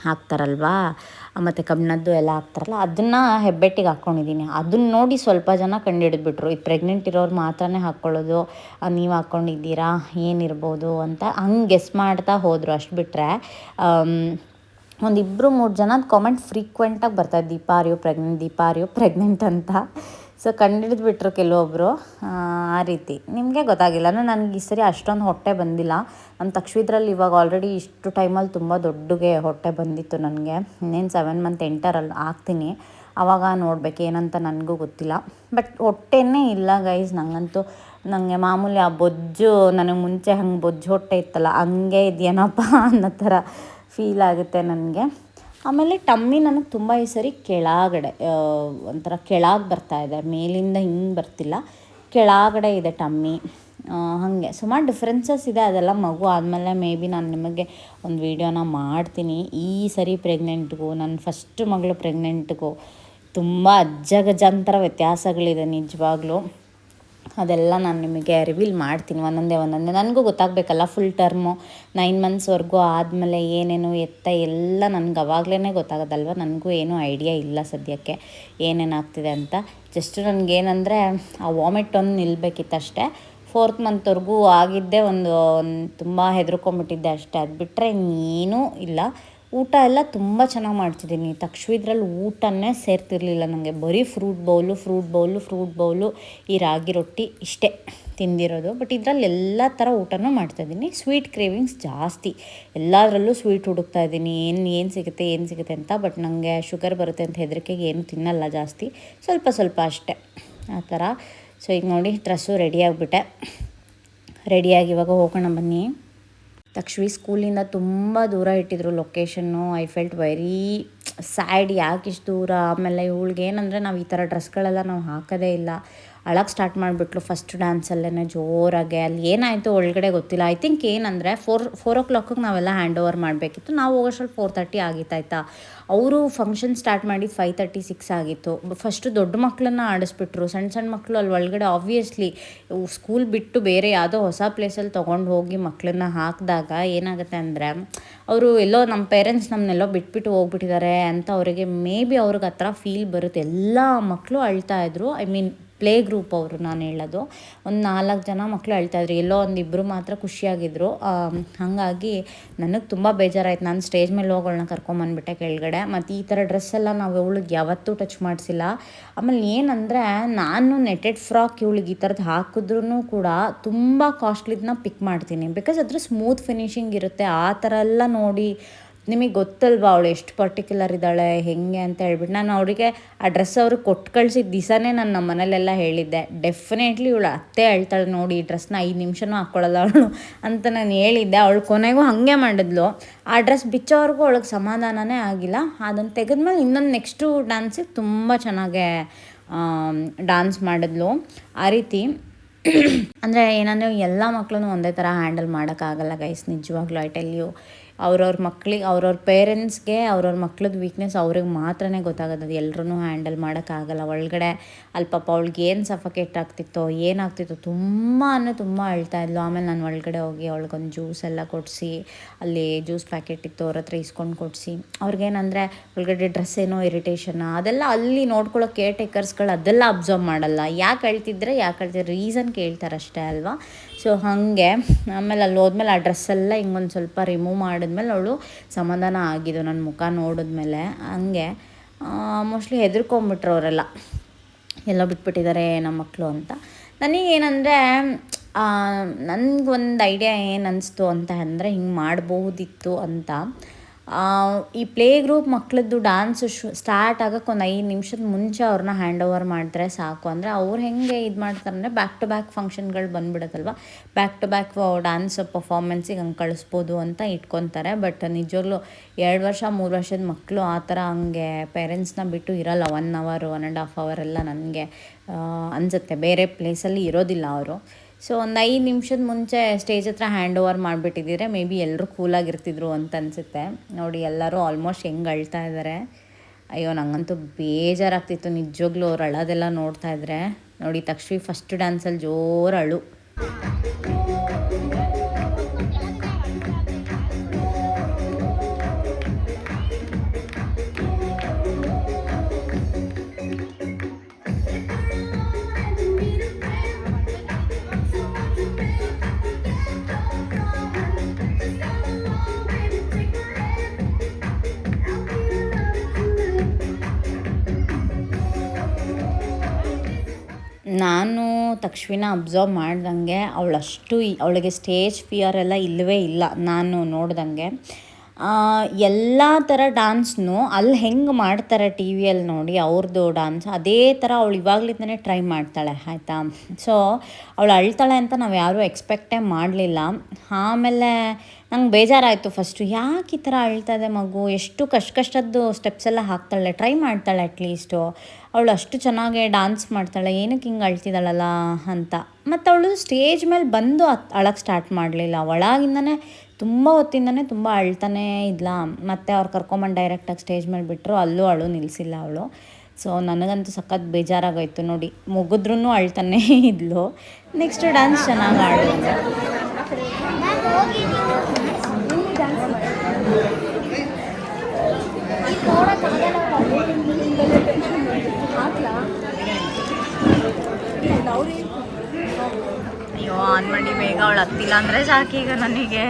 ಹಾಕ್ತಾರಲ್ವಾ, ಮತ್ತು ಕಬ್ಬಿಣದ್ದು ಎಲ್ಲ ಹಾಕ್ತಾರಲ್ಲ, ಅದನ್ನು ಹೆಬ್ಬೆಟ್ಟಿಗೆ ಹಾಕ್ಕೊಂಡಿದ್ದೀನಿ. ಅದನ್ನ ನೋಡಿ ಸ್ವಲ್ಪ ಜನ ಕಂಡುಹಿಡಿದ್ಬಿಟ್ರು, ಇದು ಪ್ರೆಗ್ನೆಂಟ್ ಇರೋರು ಮಾತ್ರನೇ ಹಾಕ್ಕೊಳ್ಳೋದು, ನೀವು ಹಾಕ್ಕೊಂಡಿದ್ದೀರಾ, ಏನಿರ್ಬೋದು ಅಂತ ಹಂಗೆ ಗೆಸ್ ಮಾಡ್ತಾ ಹೋದರು. ಅಷ್ಟು ಬಿಟ್ಟರೆ 1-2-3 ಜನದ ಕಾಮೆಂಟ್ ಫ್ರೀಕ್ವೆಂಟಾಗಿ ಬರ್ತಾಯಿದ್ದು, ದೀಪಾ ಆರ್ ಯು ಪ್ರೆಗ್ನೆಂಟ್ ಅಂತ. ಸೊ ಕಂಡುಹಿಡಿದ್ಬಿಟ್ರು ಕೆಲವೊಬ್ಬರು. ಆ ರೀತಿ ನಿಮಗೆ ಗೊತ್ತಾಗಿಲ್ಲ. ನನಗೆ ಈ ಸರಿ ಅಷ್ಟೊಂದು ಹೊಟ್ಟೆ ಬಂದಿಲ್ಲ. ನಮ್ಮ ತಕ್ಷವಿದ್ರಲ್ಲಿ ಇವಾಗ ಆಲ್ರೆಡಿ ಇಷ್ಟು ಟೈಮಲ್ಲಿ ತುಂಬ ದೊಡ್ಡಗೆ ಹೊಟ್ಟೆ ಬಂದಿತ್ತು ನನಗೆ. ಇನ್ನೇನು 7 ಮಂತ್ ಎಂಟರಲ್ಲಿ ಆಗ್ತೀನಿ, ಆವಾಗ ನೋಡ್ಬೇಕು ಏನಂತ ನನಗೂ ಗೊತ್ತಿಲ್ಲ. ಬಟ್ ಹೊಟ್ಟೆನೇ ಇಲ್ಲ ಗೈಸ್ ನನಗಂತೂ. ನನಗೆ ಮಾಮೂಲಿ ಆ ಬೊಜ್ಜು, ನನಗೆ ಮುಂಚೆ ಹಂಗೆ ಬೊಜ್ಜು ಹೊಟ್ಟೆ ಇತ್ತಲ್ಲ, ಹಂಗೆ ಇದೆಯೇನಪ್ಪ ಅನ್ನೋ ಥರ ಫೀಲ್ ಆಗುತ್ತೆ ನನಗೆ. ಆಮೇಲೆ ಟಮ್ಮಿ ನನಗೆ ತುಂಬ ಈ ಸರಿ ಕೆಳಗಡೆ ಒಂಥರ ಕೆಳಗೆ ಬರ್ತಾಯಿದೆ, ಮೇಲಿಂದ ಹಿಂಗೆ ಬರ್ತಿಲ್ಲ, ಕೆಳಗಡೆ ಇದೆ ಟಮ್ಮಿ. ಹಾಗೆ ಸುಮಾರು ಡಿಫ್ರೆನ್ಸಸ್ ಇದೆ. ಅದೆಲ್ಲ ಮಗು ಆದಮೇಲೆ ಮೇ ಬಿ ನಾನು ನಿಮಗೆ ಒಂದು ವೀಡಿಯೋನ ಮಾಡ್ತೀನಿ. ಈ ಸರಿ ಪ್ರೆಗ್ನೆಂಟ್ಗೂ ನನ್ನ ಫಸ್ಟ್ ಮಗಳು ಪ್ರೆಗ್ನೆಂಟ್ಗೂ ತುಂಬ ಅಜ್ಜಗಜಾಂತರ ವ್ಯತ್ಯಾಸಗಳಿದೆ ನಿಜವಾಗ್ಲೂ. ಅದೆಲ್ಲ ನಾನು ನಿಮಗೆ ರಿವೀಲ್ ಮಾಡ್ತೀನಿ ಒಂದೊಂದೇ. ನನಗೂ ಗೊತ್ತಾಗಬೇಕಲ್ಲ, ಫುಲ್ ಟರ್ಮು 9 ಮಂತ್ಸ್ವರೆಗೂ ಆದಮೇಲೆ ಏನೇನು ಎತ್ತ ಎಲ್ಲ ನನಗೆ ಅವಾಗಲೇ ಗೊತ್ತಾಗೋದಲ್ವ. ನನಗೂ ಏನೂ ಐಡಿಯಾ ಇಲ್ಲ ಸದ್ಯಕ್ಕೆ ಏನೇನಾಗ್ತಿದೆ ಅಂತ. ಜಸ್ಟ್ ನನಗೇನಂದರೆ ಆ ವಾಮಿಟ್ ಒಂದು ನಿಲ್ಲಬೇಕಿತ್ತು ಅಷ್ಟೇ. 4th ಮಂತ್ವರೆಗೂ ಆಗಿದ್ದೆ ಒಂದು ತುಂಬ ಹೆದರ್ಕೊಂಬಿಟ್ಟಿದ್ದೆ ಅಷ್ಟೇ. ಅದು ಬಿಟ್ಟರೆ ಇನ್ನೇನೂ ಇಲ್ಲ. ಊಟ ಎಲ್ಲ ತುಂಬ ಚೆನ್ನಾಗಿ ಮಾಡ್ತಿದ್ದೀನಿ. ತಕ್ಷವಿದ್ರಲ್ಲಿ ಊಟನೇ ಸೇರ್ತಿರ್ಲಿಲ್ಲ ನನಗೆ. ಬರೀ ಫ್ರೂಟ್ ಬೌಲು, ಈ ರಾಗಿ ರೊಟ್ಟಿ ಇಷ್ಟೇ ತಿಂದಿರೋದು. ಬಟ್ ಇದರಲ್ಲಿ ಎಲ್ಲ ಥರ ಊಟನೂ ಮಾಡ್ತಾಯಿದ್ದೀನಿ. ಸ್ವೀಟ್ ಕ್ರೇವಿಂಗ್ಸ್ ಜಾಸ್ತಿ, ಎಲ್ಲದರಲ್ಲೂ ಸ್ವೀಟ್ ಹುಡುಕ್ತಾಯಿದ್ದೀನಿ, ಏನು ಸಿಗುತ್ತೆ ಅಂತ. ಬಟ್ ನನಗೆ ಶುಗರ್ ಬರುತ್ತೆ ಅಂತ ಹೆದರಿಕೆಗೆ ಏನು ತಿನ್ನಲ್ಲ ಜಾಸ್ತಿ, ಸ್ವಲ್ಪ ಅಷ್ಟೇ ಆ ಥರ. ಸೊ ಈಗ ನೋಡಿ ಡ್ರೆಸ್ಸು ರೆಡಿಯಾಗಿ ಇವಾಗ ಹೋಗೋಣ ಬನ್ನಿ. ತಕ್ಷವಿ ಸ್ಕೂಲಿಂದ ತುಂಬ ದೂರ ಇಟ್ಟಿದ್ರು ಲೊಕೇಶನ್ನು. ಐ ಫೆಲ್ಟ್ ವೆರಿ ಸ್ಯಾಡ್, ಯಾಕೆ ಇಷ್ಟು ದೂರ. ಆಮೇಲೆ ಇವಳಿಗೆ ಏನಂದರೆ ನಾವು ಈ ಥರ ಡ್ರೆಸ್ಗಳೆಲ್ಲ ನಾವು ಹಾಕೋದೇ ಇಲ್ಲ. ಅಳಕ್ಕೆ ಸ್ಟಾರ್ಟ್ ಮಾಡಿಬಿಟ್ಲು ಫಸ್ಟ್ ಡ್ಯಾನ್ಸಲ್ಲೇ ಜೋರಾಗೆ. ಅಲ್ಲಿ ಏನಾಯಿತು ಒಳಗಡೆ ಗೊತ್ತಿಲ್ಲ. ಐ ಥಿಂಕ್ ಏನಂದರೆ 4 o'clock ನಾವೆಲ್ಲ ಹ್ಯಾಂಡ್ ಓವರ್ ಮಾಡಬೇಕಿತ್ತು. ನಾವು ಹೋಗೋಷ್ಟರಲ್ಲಿ 4:30 ಆಗಿತ್ತಾಯ್ತಾ. ಅವರು ಫಂಕ್ಷನ್ ಸ್ಟಾರ್ಟ್ ಮಾಡಿ 5:36 ಆಗಿತ್ತು. ಫಸ್ಟು ದೊಡ್ಡ ಮಕ್ಕಳನ್ನ ಆಡಿಸ್ಬಿಟ್ರು. ಸಣ್ಣ ಮಕ್ಕಳು ಅಲ್ಲಿ ಒಳಗಡೆ ಆಬ್ವಿಯಸ್ಲಿ ಸ್ಕೂಲ್ ಬಿಟ್ಟು ಬೇರೆ ಯಾವುದೋ ಹೊಸ ಪ್ಲೇಸಲ್ಲಿ ತೊಗೊಂಡು ಹೋಗಿ ಮಕ್ಕಳನ್ನ ಹಾಕಿದಾಗ ಏನಾಗುತ್ತೆ ಅಂದರೆ, ಅವರು ಎಲ್ಲೋ ನಮ್ಮ ಪೇರೆಂಟ್ಸ್ ನಮ್ಮನ್ನೆಲ್ಲೋ ಬಿಟ್ಬಿಟ್ಟು ಹೋಗ್ಬಿಟ್ಟಿದ್ದಾರೆ ಅಂತ ಅವರಿಗೆ ಮೇ ಬಿ ಅವ್ರಿಗೆ ಆ ಥರ ಫೀಲ್ ಬರುತ್ತೆ. ಎಲ್ಲ ಮಕ್ಕಳು ಅಳ್ತಾಯಿದ್ರು. ಐ ಮೀನ್ ಪ್ಲೇ ಗ್ರೂಪ್ ಅವರು ನಾನು ಹೇಳೋದು. ಒಂದು 4 ಜನ ಮಕ್ಕಳು ಅಳ್ತಾಯಿದ್ರು, ಎಲ್ಲೋ 1-2 ಮಾತ್ರ ಖುಷಿಯಾಗಿದ್ದರು. ಹಾಗಾಗಿ ನನಗೆ ತುಂಬ ಬೇಜಾರಾಯ್ತು. ನಾನು ಸ್ಟೇಜ್ ಮೇಲೆ ಹೋಗೋಳನ್ನ ಕರ್ಕೊಂಬಂದ್ಬಿಟ್ಟೆ ಕೆಳಗಡೆ. ಮತ್ತು ಈ ಥರ ಡ್ರೆಸ್ಸೆಲ್ಲ ನಾವು ಇವಳಿಗೆ ಯಾವತ್ತೂ ಟಚ್ ಮಾಡಿಸಿಲ್ಲ. ಆಮೇಲೆ ಏನಂದರೆ, ನಾನು ನೆಟೆಡ್ ಫ್ರಾಕ್ ಇವಳಿಗೆ ಈ ಥರದ್ದು ಹಾಕಿದ್ರೂ ಕೂಡ ತುಂಬ ಕಾಸ್ಟ್ಲಿದನ್ನ ಪಿಕ್ ಮಾಡ್ತೀನಿ. ಬಿಕಾಸ್ ಅದ್ರ ಸ್ಮೂತ್ ಫಿನಿಷಿಂಗ್ ಇರುತ್ತೆ. ಆ ಥರ ಎಲ್ಲ ನೋಡಿ ನಿಮಗೆ ಗೊತ್ತಲ್ವ ಅವಳು ಎಷ್ಟು ಪರ್ಟಿಕ್ಯುಲರ್ ಇದ್ದಾಳೆ ಹೆಂಗೆ ಅಂತ ಹೇಳ್ಬಿಟ್ಟು. ನಾನು ಅವರಿಗೆ ಆ ಡ್ರೆಸ್ ಅವ್ರಿಗೆ ಕೊಟ್ಟು ಕಳಿಸಿದ ದಿವಸನೇ ನಾನು ನಮ್ಮ ಮನೇಲೆಲ್ಲ ಹೇಳಿದ್ದೆ, ಡೆಫಿನೆಟ್ಲಿ ಇವಳು ಅತ್ತೆ ಹೇಳ್ತಾಳೆ ನೋಡಿ, ಈ ಡ್ರೆಸ್ನ 5 ನಿಮಿಷನೂ ಹಾಕ್ಕೊಳ್ಳಲ್ಲ ಅವಳು ಅಂತ ನಾನು ಹೇಳಿದ್ದೆ. ಅವಳು ಕೊನೆಗೂ ಹಾಗೆ ಮಾಡಿದ್ಲು. ಆ ಡ್ರೆಸ್ ಬಿಚ್ಚೋವರೆಗೂ ಅವಳಿಗೆ ಸಮಾಧಾನನೇ ಆಗಿಲ್ಲ. ಅದನ್ನು ತೆಗೆದ್ಮೇಲೆ ಇನ್ನೊಂದು ನೆಕ್ಸ್ಟು ಡ್ಯಾನ್ಸಿಗೆ ತುಂಬ ಚೆನ್ನಾಗೇ ಡ್ಯಾನ್ಸ್ ಮಾಡಿದ್ಲು. ಆ ರೀತಿ ಅಂದರೆ ಏನಂದರೆ ಎಲ್ಲ ಮಕ್ಕಳನ್ನು ಒಂದೇ ಥರ ಹ್ಯಾಂಡಲ್ ಮಾಡೋಕ್ಕಾಗಲ್ಲ ಗೈಸ್, ನಿಜವಾಗ್ಲೂ. ಐ ಟೆಲ್ ಯು, ಅವ್ರವ್ರ ಮಕ್ಕಳಿಗೆ ಅವ್ರವ್ರ ಪೇರೆಂಟ್ಸ್ಗೆ ಅವ್ರವ್ರ ಮಕ್ಳದ್ದು ವೀಕ್ನೆಸ್ ಅವ್ರಿಗೆ ಮಾತ್ರನೇ ಗೊತ್ತಾಗೋದು. ಅದು ಎಲ್ಲರೂ ಹ್ಯಾಂಡಲ್ ಮಾಡೋಕ್ಕಾಗಲ್ಲ. ಒಳಗಡೆ ಅಲ್ಲಿ ಪಾಪ ಅವಳಿಗೆ ಏನು ಸಫಕೇಟ್ ಆಗ್ತಿತ್ತೋ ಏನಾಗ್ತಿತ್ತೋ, ತುಂಬ ಅಳ್ತಾಯಿದ್ಲು. ಆಮೇಲೆ ನಾನು ಒಳಗಡೆ ಹೋಗಿ ಅವಳಿಗೊಂದು ಜ್ಯೂಸ್ ಎಲ್ಲ ಕೊಡಿಸಿ, ಅಲ್ಲಿ ಜ್ಯೂಸ್ ಪ್ಯಾಕೆಟ್ ಇತ್ತು ಅವ್ರ ಹತ್ರ ಇಸ್ಕೊಂಡು ಕೊಡಿಸಿ. ಅವ್ರಿಗೇನಂದರೆ ಒಳಗಡೆ ಡ್ರೆಸ್ ಏನೋ ಇರಿಟೇಷನ್ ಅದೆಲ್ಲ ಅಲ್ಲಿ ನೋಡ್ಕೊಳ್ಳೋ ಕೇರ್ ಟೇಕರ್ಸ್ಗಳು ಅದೆಲ್ಲ ಅಬ್ಸರ್ವ್ ಮಾಡಲ್ಲ. ಯಾಕೆ ಹೇಳ್ತಿದ್ರೆ ರೀಸನ್ ಕೇಳ್ತಾರಷ್ಟೇ ಅಲ್ವಾ. ಸೊ ಹಾಗೆ ಆಮೇಲೆ ಅಲ್ಲಿ ಹೋದ್ಮೇಲೆ ಆ ಡ್ರೆಸ್ಸೆಲ್ಲ ಹಿಂಗೊಂದು ಸ್ವಲ್ಪ ರಿಮೂವ್ ಮಾಡಿದ್ಮೇಲೆ ಅವಳು ಸಮಾಧಾನ ಆಗಿದ್ದು ನನ್ನ ಮುಖ ನೋಡಿದ್ಮೇಲೆ. ಹಂಗೆ ಮೋಸ್ಟ್ಲಿ ಹೆದರ್ಕೊಂಬಿಟ್ರು ಅವರೆಲ್ಲ, ಎಲ್ಲೋ ಬಿಟ್ಬಿಟ್ಟಿದ್ದಾರೆ ನಮ್ಮ ಮಕ್ಕಳು ಅಂತ. ನನಗೇನಂದರೆ ನನಗೊಂದು ಐಡಿಯಾ ಏನು ಅನಿಸ್ತು ಅಂತ ಅಂದರೆ ಹಿಂಗೆ ಮಾಡಬಹುದಿತ್ತು ಅಂತ. ಈ ಪ್ಲೇ ಗ್ರೂಪ್ ಮಕ್ಳದ್ದು ಡಾನ್ಸ್ ಸ್ಟಾರ್ಟ್ ಆಗೋಕ್ಕೆ ಒಂದು 5 ನಿಮಿಷದ ಮುಂಚೆ ಅವ್ರನ್ನ ಹ್ಯಾಂಡ್ ಓವರ್ ಮಾಡಿದ್ರೆ ಸಾಕು. ಅಂದರೆ ಅವ್ರು ಹೆಂಗೆ ಇದು ಮಾಡ್ತಾರೆ ಅಂದರೆ ಬ್ಯಾಕ್ ಟು ಬ್ಯಾಕ್ ಫಂಕ್ಷನ್ಗಳು ಬಂದುಬಿಡುತ್ತಲ್ವ, ಬ್ಯಾಕ್ ಟು ಬ್ಯಾಕ್ ಡ್ಯಾನ್ಸ್ ಪರ್ಫಾರ್ಮೆನ್ಸಿಗೆ ಹಂಗೆ ಕಳಿಸ್ಬೋದು ಅಂತ ಇಟ್ಕೊತಾರೆ. ಬಟ್ ನಿಜವಾಗ್ಲೂ 2 ವರ್ಷ 3 ವರ್ಷದ ಮಕ್ಕಳು ಆ ಥರ ಹಂಗೆ ಪೇರೆಂಟ್ಸ್ನ ಬಿಟ್ಟು ಇರೋಲ್ಲ 1 ಅವರ್ 1.5 ಅವರ್ ಎಲ್ಲ ನನಗೆ ಅನಿಸುತ್ತೆ. ಬೇರೆ ಪ್ಲೇಸಲ್ಲಿ ಇರೋದಿಲ್ಲ ಅವರು. ಸೊ ಒಂದು 5 ನಿಮಿಷದ ಮುಂಚೆ ಸ್ಟೇಜ್ ಹತ್ರ ಹ್ಯಾಂಡ್ ಓವರ್ ಮಾಡಿಬಿಟ್ಟಿದ್ದಿದ್ರೆ ಮೇ ಬಿ ಎಲ್ಲರೂ ಕೂಲಾಗಿರ್ತಿದ್ರು ಅಂತ ಅನಿಸುತ್ತೆ. ನೋಡಿ ಎಲ್ಲರೂ ಆಲ್ಮೋಸ್ಟ್ ಹೆಂಗೆ ಅಳ್ತಾ ಇದ್ದಾರೆ. ಅಯ್ಯೋ ನಂಗಂತೂ ಬೇಜಾರಾಗ್ತಿತ್ತು ನಿಜವಾಗ್ಲೂ ಅವ್ರು ಅಳೋದೆಲ್ಲ ನೋಡ್ತಾ ಇದ್ರೆ. ನೋಡಿ ತಕ್ಷಣ ಫಸ್ಟ್ ಡ್ಯಾನ್ಸಲ್ಲಿ ಜೋರು ಅಳು. ನಾನು ತಕ್ಷಣ ಅಬ್ಸರ್ವ್ ಮಾಡ್ದಂಗೆ ಅವಳಿಗೆ ಸ್ಟೇಜ್ ಫಿಯರ್ ಎಲ್ಲ ಇಲ್ಲವೇ ಇಲ್ಲ ನಾನು ನೋಡ್ದಂಗೆ. ಎಲ್ಲ ಥರ ಡಾನ್ಸ್ನು ಅಲ್ಲಿ ಹೆಂಗೆ ಮಾಡ್ತಾರೆ ಟಿ ವಿಯಲ್ಲಿ ನೋಡಿ ಅವ್ರದ್ದು ಡಾನ್ಸ್, ಅದೇ ಥರ ಅವಳು ಇವಾಗಲಿಂದನೇ ಟ್ರೈ ಮಾಡ್ತಾಳೆ ಆಯಿತಾ. ಸೊ ಅವಳು ಅಳ್ತಾಳೆ ಅಂತ ನಾವು ಯಾರೂ ಎಕ್ಸ್ಪೆಕ್ಟೇ ಮಾಡಲಿಲ್ಲ. ಆಮೇಲೆ ನಂಗೆ ಬೇಜಾರಾಯಿತು ಫಸ್ಟು, ಯಾಕೆ ಈ ಥರ ಅಳ್ತದೆ ಮಗು, ಎಷ್ಟು ಕಷ್ಟದ್ದು ಸ್ಟೆಪ್ಸ್ ಎಲ್ಲ ಹಾಕ್ತಾಳೆ, ಟ್ರೈ ಮಾಡ್ತಾಳೆ ಅಟ್ಲೀಸ್ಟು, ಅವಳು ಅಷ್ಟು ಚೆನ್ನಾಗಿ ಡಾನ್ಸ್ ಮಾಡ್ತಾಳೆ, ಏನಕ್ಕೆ ಹಿಂಗೆ ಅಳ್ತಿದ್ದಾಳಲ್ಲ ಅಂತ. ಮತ್ತು ಅವಳು ಸ್ಟೇಜ್ ಮೇಲೆ ಬಂದು ಅಳಕ್ಕೆ ಸ್ಟಾರ್ಟ್ ಮಾಡಲಿಲ್ಲ, ಒಳಗಿಂದನೇ ತುಂಬ ಹೊತ್ತಿಂದನೇ ತುಂಬ ಅಳ್ತಾನೇ ಇದ್ಲ. ಮತ್ತು ಅವ್ರು ಕರ್ಕೊಂಬಂದು ಡೈರೆಕ್ಟಾಗಿ ಸ್ಟೇಜ್ ಮೇಲೆ ಬಿಟ್ಟರು, ಅಲ್ಲೂ ಅಳು ನಿಲ್ಲಿಸಿಲ್ಲ ಅವಳು. ಸೊ ನನಗಂತೂ ಸಖತ್ ಬೇಜಾರಾಗೋಯ್ತು ನೋಡಿ, ಮುಗಿದ್ರೂ ಅಳ್ತಾನೇ ಇದ್ಲು. ನೆಕ್ಸ್ಟ್ ಡ್ಯಾನ್ಸ್ ಚೆನ್ನಾಗಿ ಆಡಿದ್ಲು. ಅಯ್ಯೋ ಆನ್ ಮಾಡಿ ಬೇಗ, ಅವಳು ಹತ್ತಿಲ್ಲ ಅಂದರೆ ಸಾಕೀಗ ನನಗೆ.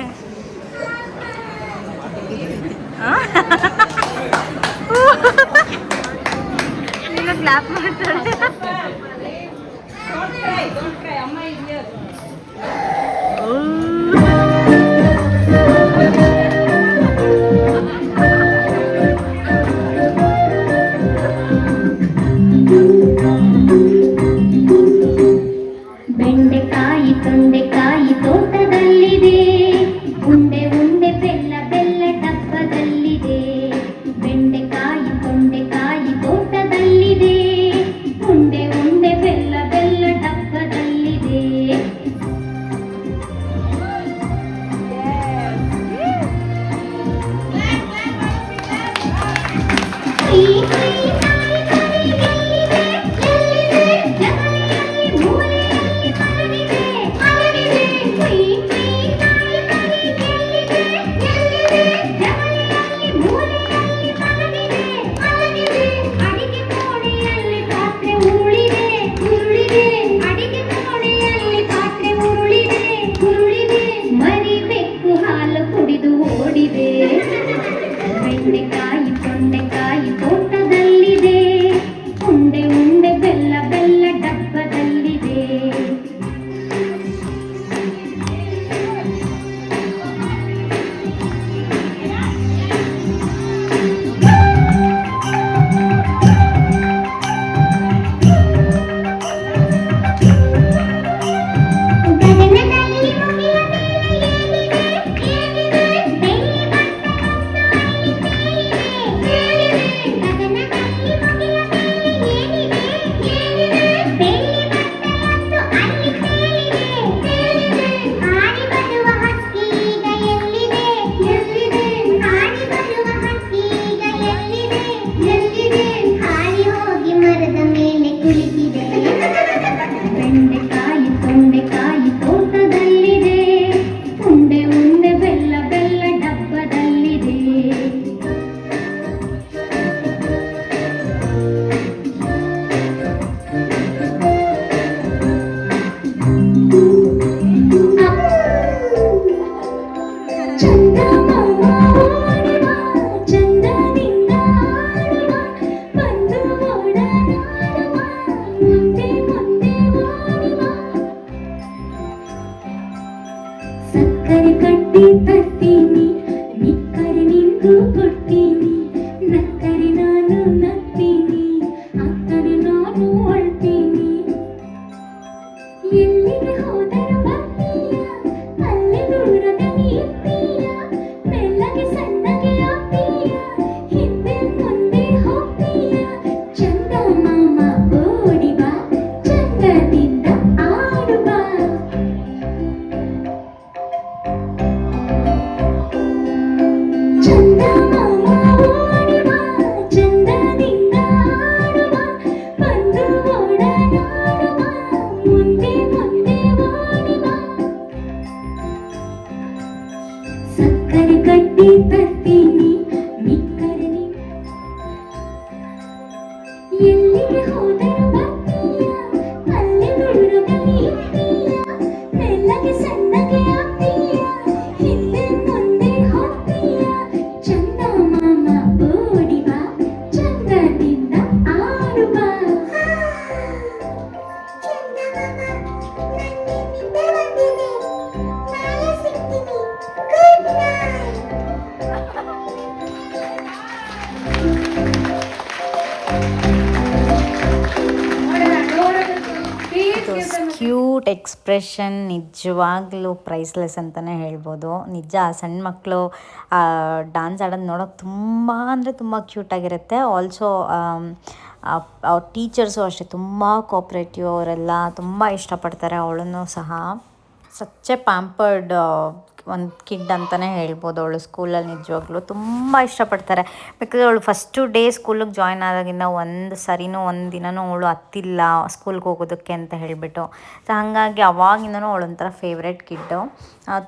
ಈಗ ಕ್ಲಾಪ್ ಮಾಡ್ತಾಳೆ. ಬೆಂಡೆಕಾಯಿ ತೊಂಡೆಕಾಯಿ ತೋಟದಲ್ಲಿದೆ, ಉಂಡೆ ಉಂಡೆ ಬೆಲ್ಲ ಬೆಲ್ಲ ಡಬ್ಬದಲ್ಲಿದೆ. ಬೆಂಡೆಕಾಯಿ ತೊಂಡೆಕಾಯಿ ತೋಟದಲ್ಲಿದೆ, ಉಂಡೆ ಉಂಡೆ ಬೆಲ್ಲ ಬೆಲ್ಲ ಡಬ್ಬದಲ್ಲಿದೆ. ಬೆಂಡೆಕಾಯಿ ತೊಂಡೆಕಾಯಿ ತೋಟದಲ್ಲಿದೆ, ಉಂಡೆ ಉಂಡೆ ಬೆಲ್ಲ ಬೆಲ್ಲ ಡಬ್ಬದಲ್ಲಿದೆ. ಬೆಂಡೆಕಾಯಿ ತೊಂಡೆಕಾಯಿ ತೋಟದಲ್ಲಿದೆ, ಉಂಡೆ ಉಂಡೆ ಬೆಲ್ಲ ಬೆಲ್ಲ ಡಬ್ಬದಲ್ಲಿದೆ. ಚಂದಮಾಮ ಓಡುವ, ಚಂದದಿಂದ ಆಡುವ, ಬಂದು ಓಡಾಡುವ, ಮುಂದೆ ಮುಂದೆ ಓಡುವ. ಸಕ್ಕರೆ ಕಟ್ಟಿ ತರ್ತೀನಿ ಮಿಕ್ಕರೆ ಎಲ್ಲಿಗೆ ಹೋದರೂ ಬರ್ತೀಯ ಅಲ್ಲೇ ದೂರದಲ್ಲಿ ಇರ್ತೀಯ ಮೆಲ್ಲಗೆ ಸಣ್ಣಗೆ ಆಗ್ತೀಯ ಹಿಂದೆ ಮುಂದೆ ಹೋಗ್ತೀಯ ಚಂದ ಮಾಮ ಓಡಿ ಬಾ ಚಂದದಿಂದ ಆಡು ಬಾ ಚಂದ ಮಾಮ ನನಗೆ ನಿದ್ದೆ ಬಂದಿದೆ ನಾಳೆ ಸಿಗ್ತೀನಿ ಗುಡ್ ನೈಟ್ ಕ್ಯೂಟ್ ಎಕ್ಸ್ಪ್ರೆಷನ್ ನಿಜವಾಗ್ಲೂ ಪ್ರೈಸ್ಲೆಸ್ ಅಂತಲೇ ಹೇಳ್ಬೋದು. ನಿಜ ಸಣ್ಣ ಮಕ್ಕಳು ಡ್ಯಾನ್ಸ್ ಆಡೋದು ನೋಡೋಕೆ ತುಂಬ ಅಂದರೆ ತುಂಬ ಕ್ಯೂಟಾಗಿರುತ್ತೆ. ಆಲ್ಸೋ ಅವ್ರ ಟೀಚರ್ಸು ಅಷ್ಟೇ ತುಂಬ ಕೋಪ್ರೇಟಿವ್, ಅವರೆಲ್ಲ ತುಂಬ ಇಷ್ಟಪಡ್ತಾರೆ ಅವಳನ್ನು ಸಹ. ಸಚ್ ಎ ಪ್ಯಾಂಪರ್ಡ್ ಒಂದು ಕಿಡ್ ಅಂತಲೇ ಹೇಳ್ಬೋದು. ಅವಳು ಸ್ಕೂಲಲ್ಲಿ ನಿಜವಾಗ್ಲೂ ತುಂಬ ಇಷ್ಟಪಡ್ತಾರೆ. ಬಿಕಾಸ್ ಅವಳು ಫಸ್ಟು ಡೇ ಸ್ಕೂಲಿಗೆ ಜಾಯ್ನ್ ಆದಾಗಿಂದ ಒಂದು ಸರಿನೂ ಒಂದು ದಿನವೂ ಅವಳು ಹತ್ತಿಲ್ಲ ಸ್ಕೂಲ್ಗೆ ಹೋಗೋದಕ್ಕೆ ಅಂತ ಹೇಳಿಬಿಟ್ಟು. ಸೊ ಹಾಗಾಗಿ ಅವಾಗಿಂದನೂ ಅವಳೊಂಥರ ಫೇವ್ರೆಟ್ ಕಿಡ್ಡು.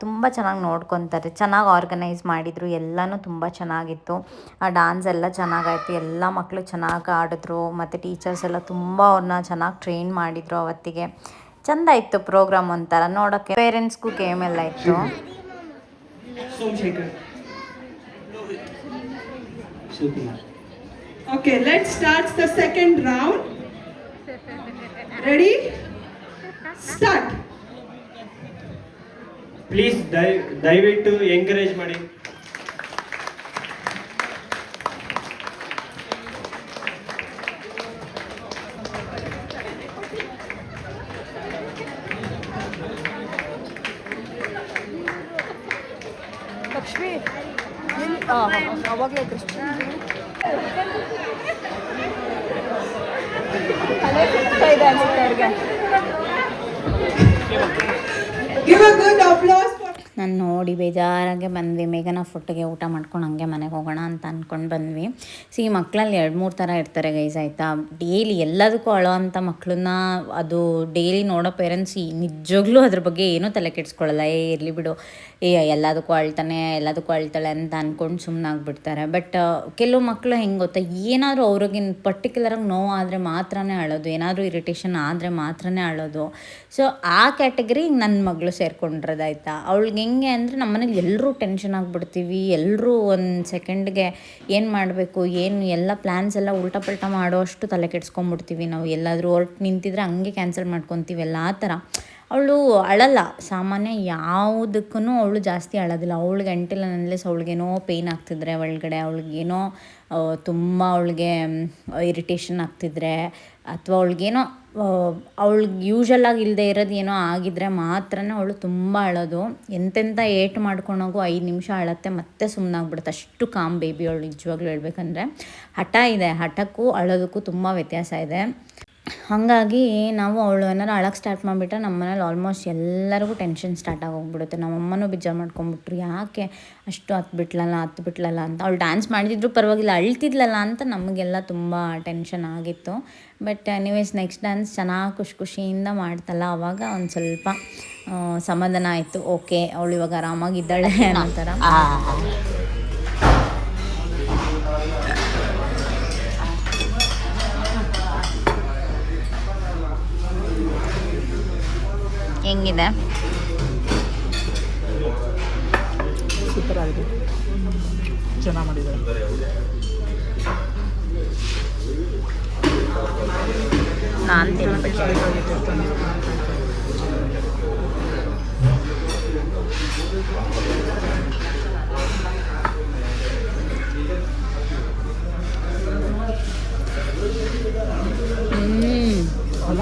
ತುಂಬ ಚೆನ್ನಾಗಿ ನೋಡ್ಕೊತಾರೆ, ಚೆನ್ನಾಗಿ ಆರ್ಗನೈಸ್ ಮಾಡಿದರು, ಎಲ್ಲನೂ ತುಂಬ ಚೆನ್ನಾಗಿತ್ತು. ಆ ಡ್ಯಾನ್ಸ್ ಎಲ್ಲ ಚೆನ್ನಾಗಾಯಿತು, ಎಲ್ಲ ಮಕ್ಕಳು ಚೆನ್ನಾಗಿ ಆಡಿದ್ರು. ಮತ್ತು ಟೀಚರ್ಸ್ ಎಲ್ಲ ತುಂಬ ಅವ್ರನ್ನ ಚೆನ್ನಾಗಿ ಟ್ರೈನ್ ಮಾಡಿದರು. ಅವತ್ತಿಗೆ ಚೆಂದ ಇತ್ತು ಪ್ರೋಗ್ರಾಮ್, ಒಂಥರ ನೋಡೋಕ್ಕೆ. ಪೇರೆಂಟ್ಸ್ಗೂ ಗೇಮ್ ಎಲ್ಲ ಇತ್ತು. Somshekhar. Shivakumar. Okay, let's start the second round. Ready? Start. Please ದಯವಿಟ್ಟು ಎಂಕರೇಜ್ ಮಾಡಿ. ಲಕ್ಷ್ಮಿ ಅವಾಗಲೇ ಕೃಷ್ಣ ತಲೆ ಸುತ್ತಾ ಇದೆ ಅನ್ಸುತ್ತೆ ಅವ್ರಿಗೆ. Give a good applause for ನಾನು ನೋಡಿ ಬೇಜಾರಾಗೆ ಬಂದ್ವಿ. ಮೇಘನ ಫುಟ್ಟಿಗೆ ಊಟ ಮಾಡ್ಕೊಂಡು ಹಂಗೆ ಮನೆಗೆ ಹೋಗೋಣ ಅಂತ ಅಂದ್ಕೊಂಡು ಬಂದ್ವಿ. ಈ ಮಕ್ಕಳಲ್ಲಿ 2-3 ಥರ ಇರ್ತಾರೆ ಗೈಸ್, ಆಯಿತಾ. ಡೈಲಿ ಎಲ್ಲದಕ್ಕೂ ಅಳೋ ಅಂಥ ಮಕ್ಕಳನ್ನ ಅದು ಡೈಲಿ ನೋಡೋ ಪೇರೆಂಟ್ಸ್ ನಿಜವಾಗ್ಲೂ ಅದ್ರ ಬಗ್ಗೆ ಏನೂ ತಲೆ ಕೆಡಿಸ್ಕೊಳ್ಳಲ್ಲ. ಇರಲಿ ಬಿಡು, ಎಲ್ಲದಕ್ಕೂ ಎಲ್ಲದಕ್ಕೂ ಅಳ್ತಾಳೆ ಅಂತ ಅಂದ್ಕೊಂಡು ಸುಮ್ಮನಾಗ್ಬಿಡ್ತಾರೆ. ಬಟ್ ಕೆಲವು ಮಕ್ಕಳು ಹೆಂಗೆ ಗೊತ್ತಾ, ಏನಾದರೂ ಅವ್ರಿಗೆ ಪರ್ಟಿಕ್ಯುಲರಾಗಿ ನೋವು ಆದರೆ ಮಾತ್ರನೇ ಅಳೋದು, ಏನಾದರೂ ಇರಿಟೇಷನ್ ಆದರೆ ಮಾತ್ರನೇ ಅಳೋದು. ಸೊ ಆ ಕ್ಯಾಟಗರಿ ನನ್ನ ಮಗಳು ಸೇರ್ಕೊಂಡಿರೋದಾಯ್ತಾ. ಅವಳಿಗೆ ಹೆಂಗೆ ಅಂದರೆ ನಮ್ಮನೇಲಿ ಎಲ್ಲರೂ ಟೆನ್ಷನ್ ಆಗಿಬಿಡ್ತೀವಿ. ಎಲ್ಲರೂ ಒಂದು ಸೆಕೆಂಡ್ಗೆ ಏನು ಮಾಡಬೇಕು ಏನು ಎಲ್ಲ ಪ್ಲ್ಯಾನ್ಸ್ ಎಲ್ಲ ಉಲ್ಟಾ ಪಲ್ಟಾ ಮಾಡೋ ಅಷ್ಟು ತಲೆ ಕೆಡ್ಸ್ಕೊಂಬಿಡ್ತೀವಿ ನಾವು. ಎಲ್ಲಾದರೂ ಹೊರಟು ನಿಂತಿದ್ರೆ ಹಂಗೆ ಕ್ಯಾನ್ಸಲ್ ಮಾಡ್ಕೊತೀವಿ ಎಲ್ಲ ಆ ಥರ. ಅವಳು ಅಳಲ್ಲ ಸಾಮಾನ್ಯ, ಯಾವುದಕ್ಕೂ ಅವಳು ಜಾಸ್ತಿ ಅಳೋದಿಲ್ಲ. ಅವಳಿಗೆ ಅಂಟಿಲ್ಲ ಅನ್ಲೆಸ್ ಅವಳಿಗೇನೋ ಪೇಯ್ನ್ ಆಗ್ತಿದ್ರೆ ಒಳಗಡೆ, ಅವಳಿಗೇನೋ ತುಂಬ ಅವಳಿಗೆ ಇರಿಟೇಷನ್ ಆಗ್ತಿದ್ರೆ, ಅಥವಾ ಅವಳಿಗೇನೋ ಅವಳಿಗೆ ಯೂಶಲಾಗಿ ಇಲ್ಲದೆ ಇರೋದು ಏನೋ ಆಗಿದ್ದರೆ ಮಾತ್ರನೇ ಅವಳು ತುಂಬ ಅಳೋದು. ಎಂತೆಂಥ ಏಟು ಮಾಡ್ಕೊಂಡೋಗು 5 ನಿಮಿಷ ಅಳತ್ತೆ ಮತ್ತೆ ಸುಮ್ಮನಾಗ್ಬಿಡುತ್ತೆ. ಅಷ್ಟು ಕಾಮ್ ಬೇಬಿ ಅವಳು ನಿಜವಾಗ್ಲೂ ಹೇಳ್ಬೇಕಂದ್ರೆ. ಹಠ ಇದೆ, ಹಠಕ್ಕೂ ಅಳೋದಕ್ಕೂ ತುಂಬ ವ್ಯತ್ಯಾಸ ಇದೆ. ಹಾಗಾಗಿ ನಾವು ಅವಳು ಏನಾರು ಅಳಕ್ಕೆ ಸ್ಟಾರ್ಟ್ ಮಾಡಿಬಿಟ್ರೆ ನಮ್ಮ ಮನೇಲಿ ಆಲ್ಮೋಸ್ಟ್ ಎಲ್ಲರಿಗೂ ಟೆನ್ಷನ್ ಸ್ಟಾರ್ಟ್ ಆಗೋಗ್ಬಿಡುತ್ತೆ. ನಮ್ಮಮ್ಮನೂ ಬೇಜಾರು ಮಾಡ್ಕೊಂಬಿಟ್ರು, ಯಾಕೆ ಅಷ್ಟು ಹತ್ತು ಬಿಟ್ಲಲ್ಲ ಅಂತ. ಅವಳು ಡ್ಯಾನ್ಸ್ ಮಾಡಿದ್ರು ಪರವಾಗಿಲ್ಲ, ಅಳ್ತಿದ್ಲಲ್ಲ ಅಂತ ನಮಗೆಲ್ಲ ತುಂಬ ಟೆನ್ಷನ್ ಆಗಿತ್ತು. ಬಟ್ ಎನಿವೇಸ್ ನೆಕ್ಸ್ಟ್ ಡ್ಯಾನ್ಸ್ ಚೆನ್ನಾಗಿ ಖುಷಿಯಿಂದ ಮಾಡ್ತಲ್ಲ, ಆವಾಗ ಒಂದು ಸ್ವಲ್ಪ ಸಮಾಧಾನ ಆಯಿತು. ಓಕೆ, ಅವಳು ಇವಾಗ ಆರಾಮಾಗಿದ್ದಾಳೆ ಅನ್ನೋ ಥರ. ಹೆಂಗಿದೆ? ಸೂಪರ್ ಆಗಿದೆ, ಚೆನ್ನಾಗಿ ಮಾಡಿದ್ದಾರೆ. ನಾನು ತಿನ್ಬೇಕು.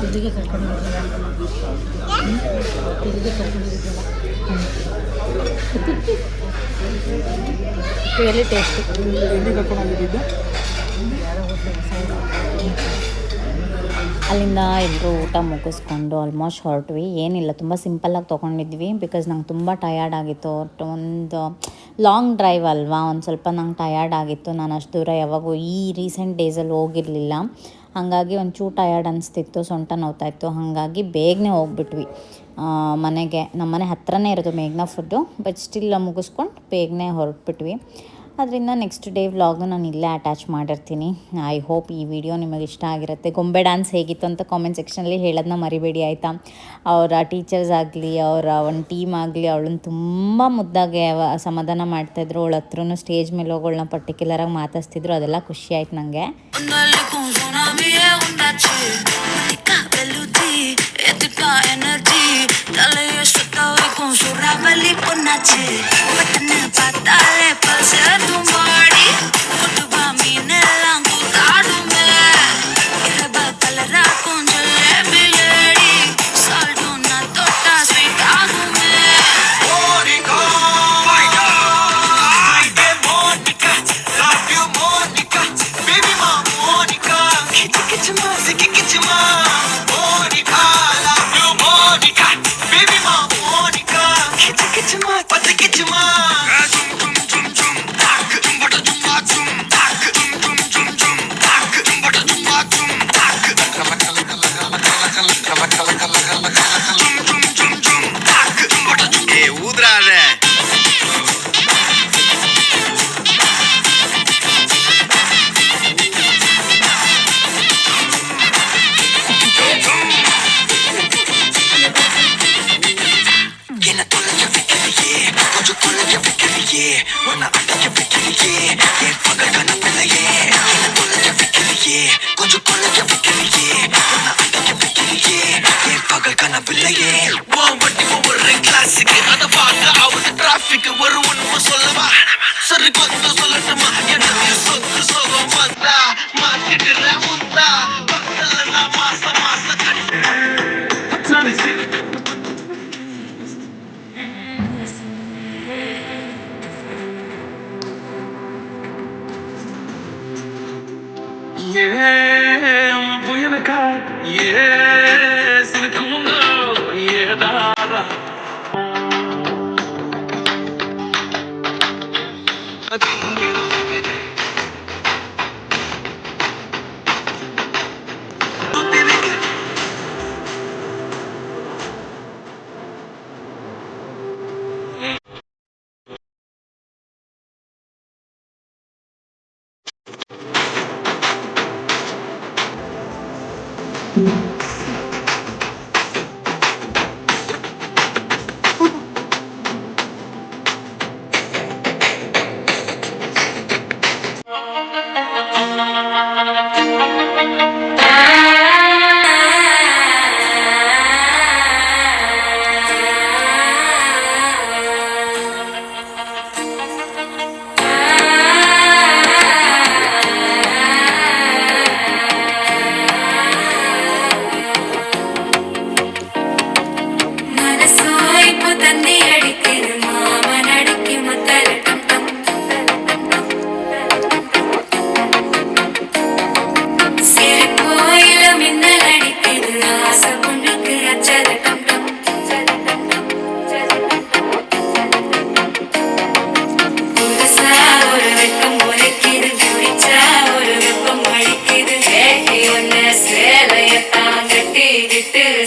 ಇಲ್ಲಿಗೆ ಕರ್ಕೊಂಡು ರಿಯಲಿ ಟೇಸ್ಟಿ. ಎಲ್ಲಿ ಕರ್ಕೊಂಡು ಹೋಗಿದ್ದು? ಅಲ್ಲಿಂದ ಎಲ್ಲರೂ ಊಟ ಮುಗಿಸ್ಕೊಂಡು ಆಲ್ಮೋಸ್ಟ್ ಹೊರಟ್ವಿ. ಏನಿಲ್ಲ, ತುಂಬ ಸಿಂಪಲ್ಲಾಗಿ ತೊಗೊಂಡಿದ್ವಿ. ಬಿಕಾಸ್ ನಂಗೆ ತುಂಬ ಟಯರ್ಡ್ ಆಗಿತ್ತು. ಒಂದು ಲಾಂಗ್ ಡ್ರೈವ್ ಅಲ್ವಾ, ಒಂದು ಸ್ವಲ್ಪ ನಂಗೆ ಟಯರ್ಡ್ ಆಗಿತ್ತು. ನಾನು ಅಷ್ಟು ದೂರ ಯಾವಾಗೂ ಈ ರೀಸೆಂಟ್ ಡೇಸಲ್ಲಿ ಹೋಗಿರಲಿಲ್ಲ. ಹಾಗಾಗಿ ಒಂಚೂರು ಟಯರ್ಡ್ ಅನಿಸ್ತಿತ್ತು, ಸೊಂಟ ನೋವ್ತಾಯಿತ್ತು. ಹಾಗಾಗಿ ಬೇಗನೆ ಹೋಗ್ಬಿಟ್ವಿ. ಮನೆಗೆ. ನಮ್ಮನೆ ಹತ್ರನೇ ಇರೋದು ಮೇಘ್ನಾ ಫುಡ್ಡು, ಬಟ್ ಸ್ಟಿಲ್ ಮುಗಿಸ್ಕೊಂಡು ಬೇಗನೆ ಹೊರಟ್ಬಿಟ್ವಿ. ಅದರಿಂದ ನೆಕ್ಸ್ಟ್ ಡೇ ವ್ಲಾಗು ನಾನು ಇಲ್ಲೇ ಅಟ್ಯಾಚ್ ಮಾಡಿರ್ತೀನಿ. ಐ ಹೋಪ್ ಈ ವಿಡಿಯೋ ನಿಮಗೆ ಇಷ್ಟ ಆಗಿರುತ್ತೆ. ಗೊಂಬೆ ಡ್ಯಾನ್ಸ್ ಹೇಗಿತ್ತು ಅಂತ ಕಾಮೆಂಟ್ ಸೆಕ್ಷನಲ್ಲಿ ಹೇಳೋದನ್ನ ಮರಿಬೇಡಿ ಆಯಿತಾ. ಅವರ ಟೀಚರ್ಸ್ ಆಗಲಿ, ಅವರ ಒಂದು ಟೀಮ್ ಆಗಲಿ ಅವಳನ್ನು ತುಂಬ ಮುದ್ದಾಗೆ ಸಮಾಧಾನ ಮಾಡ್ತಾಯಿದ್ರು. ಅವಳ ಹತ್ರನೂ ಸ್ಟೇಜ್ ಮೇಲೆ ಹೋಗೋಳನ್ನ ಪರ್ಟಿಕ್ಯುಲರಾಗಿ ಮಾತಾಡ್ತಿದ್ರು. ಅದೆಲ್ಲ ಖುಷಿ ಆಯ್ತು ನನಗೆ.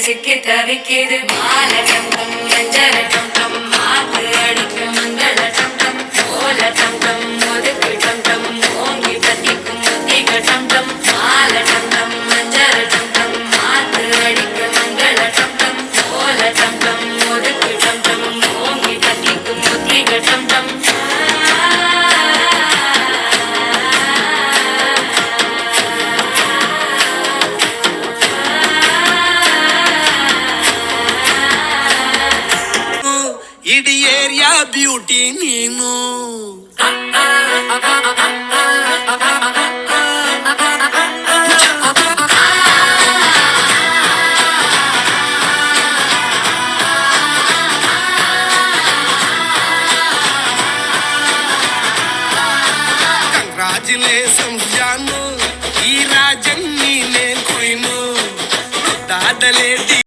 சிக்கி தவிக்கிது மால டம் டம் மஞ்சள டம் டம் மாத்து அடிக்கு மங்கள டம் டம் ஓல டம் டம் ஒதுக்கு டம் டம் ஓங்கி பத்திக்கும் முத்திக டம் டம் மால டம் டம் மஞ்சள டம் டம் மாத்து அடிக்கு மங்கள டம் டம் ஓல டம் டம் ஒதுக்கு டம் டம் ஓங்கி பத்திக்கும் முத்திக டம் டம் ಇಡೀ ಏರಿಯಾ ಬ್ಯೂಟಿ ನೀನು ಕಂಗ್ರಾಚುಲೇಷನ್ಸ್ ಜಾನು ಈ ರಾಜನ್ ನೀನೇ ಕೊಯ್ನು ದಾದಲೇ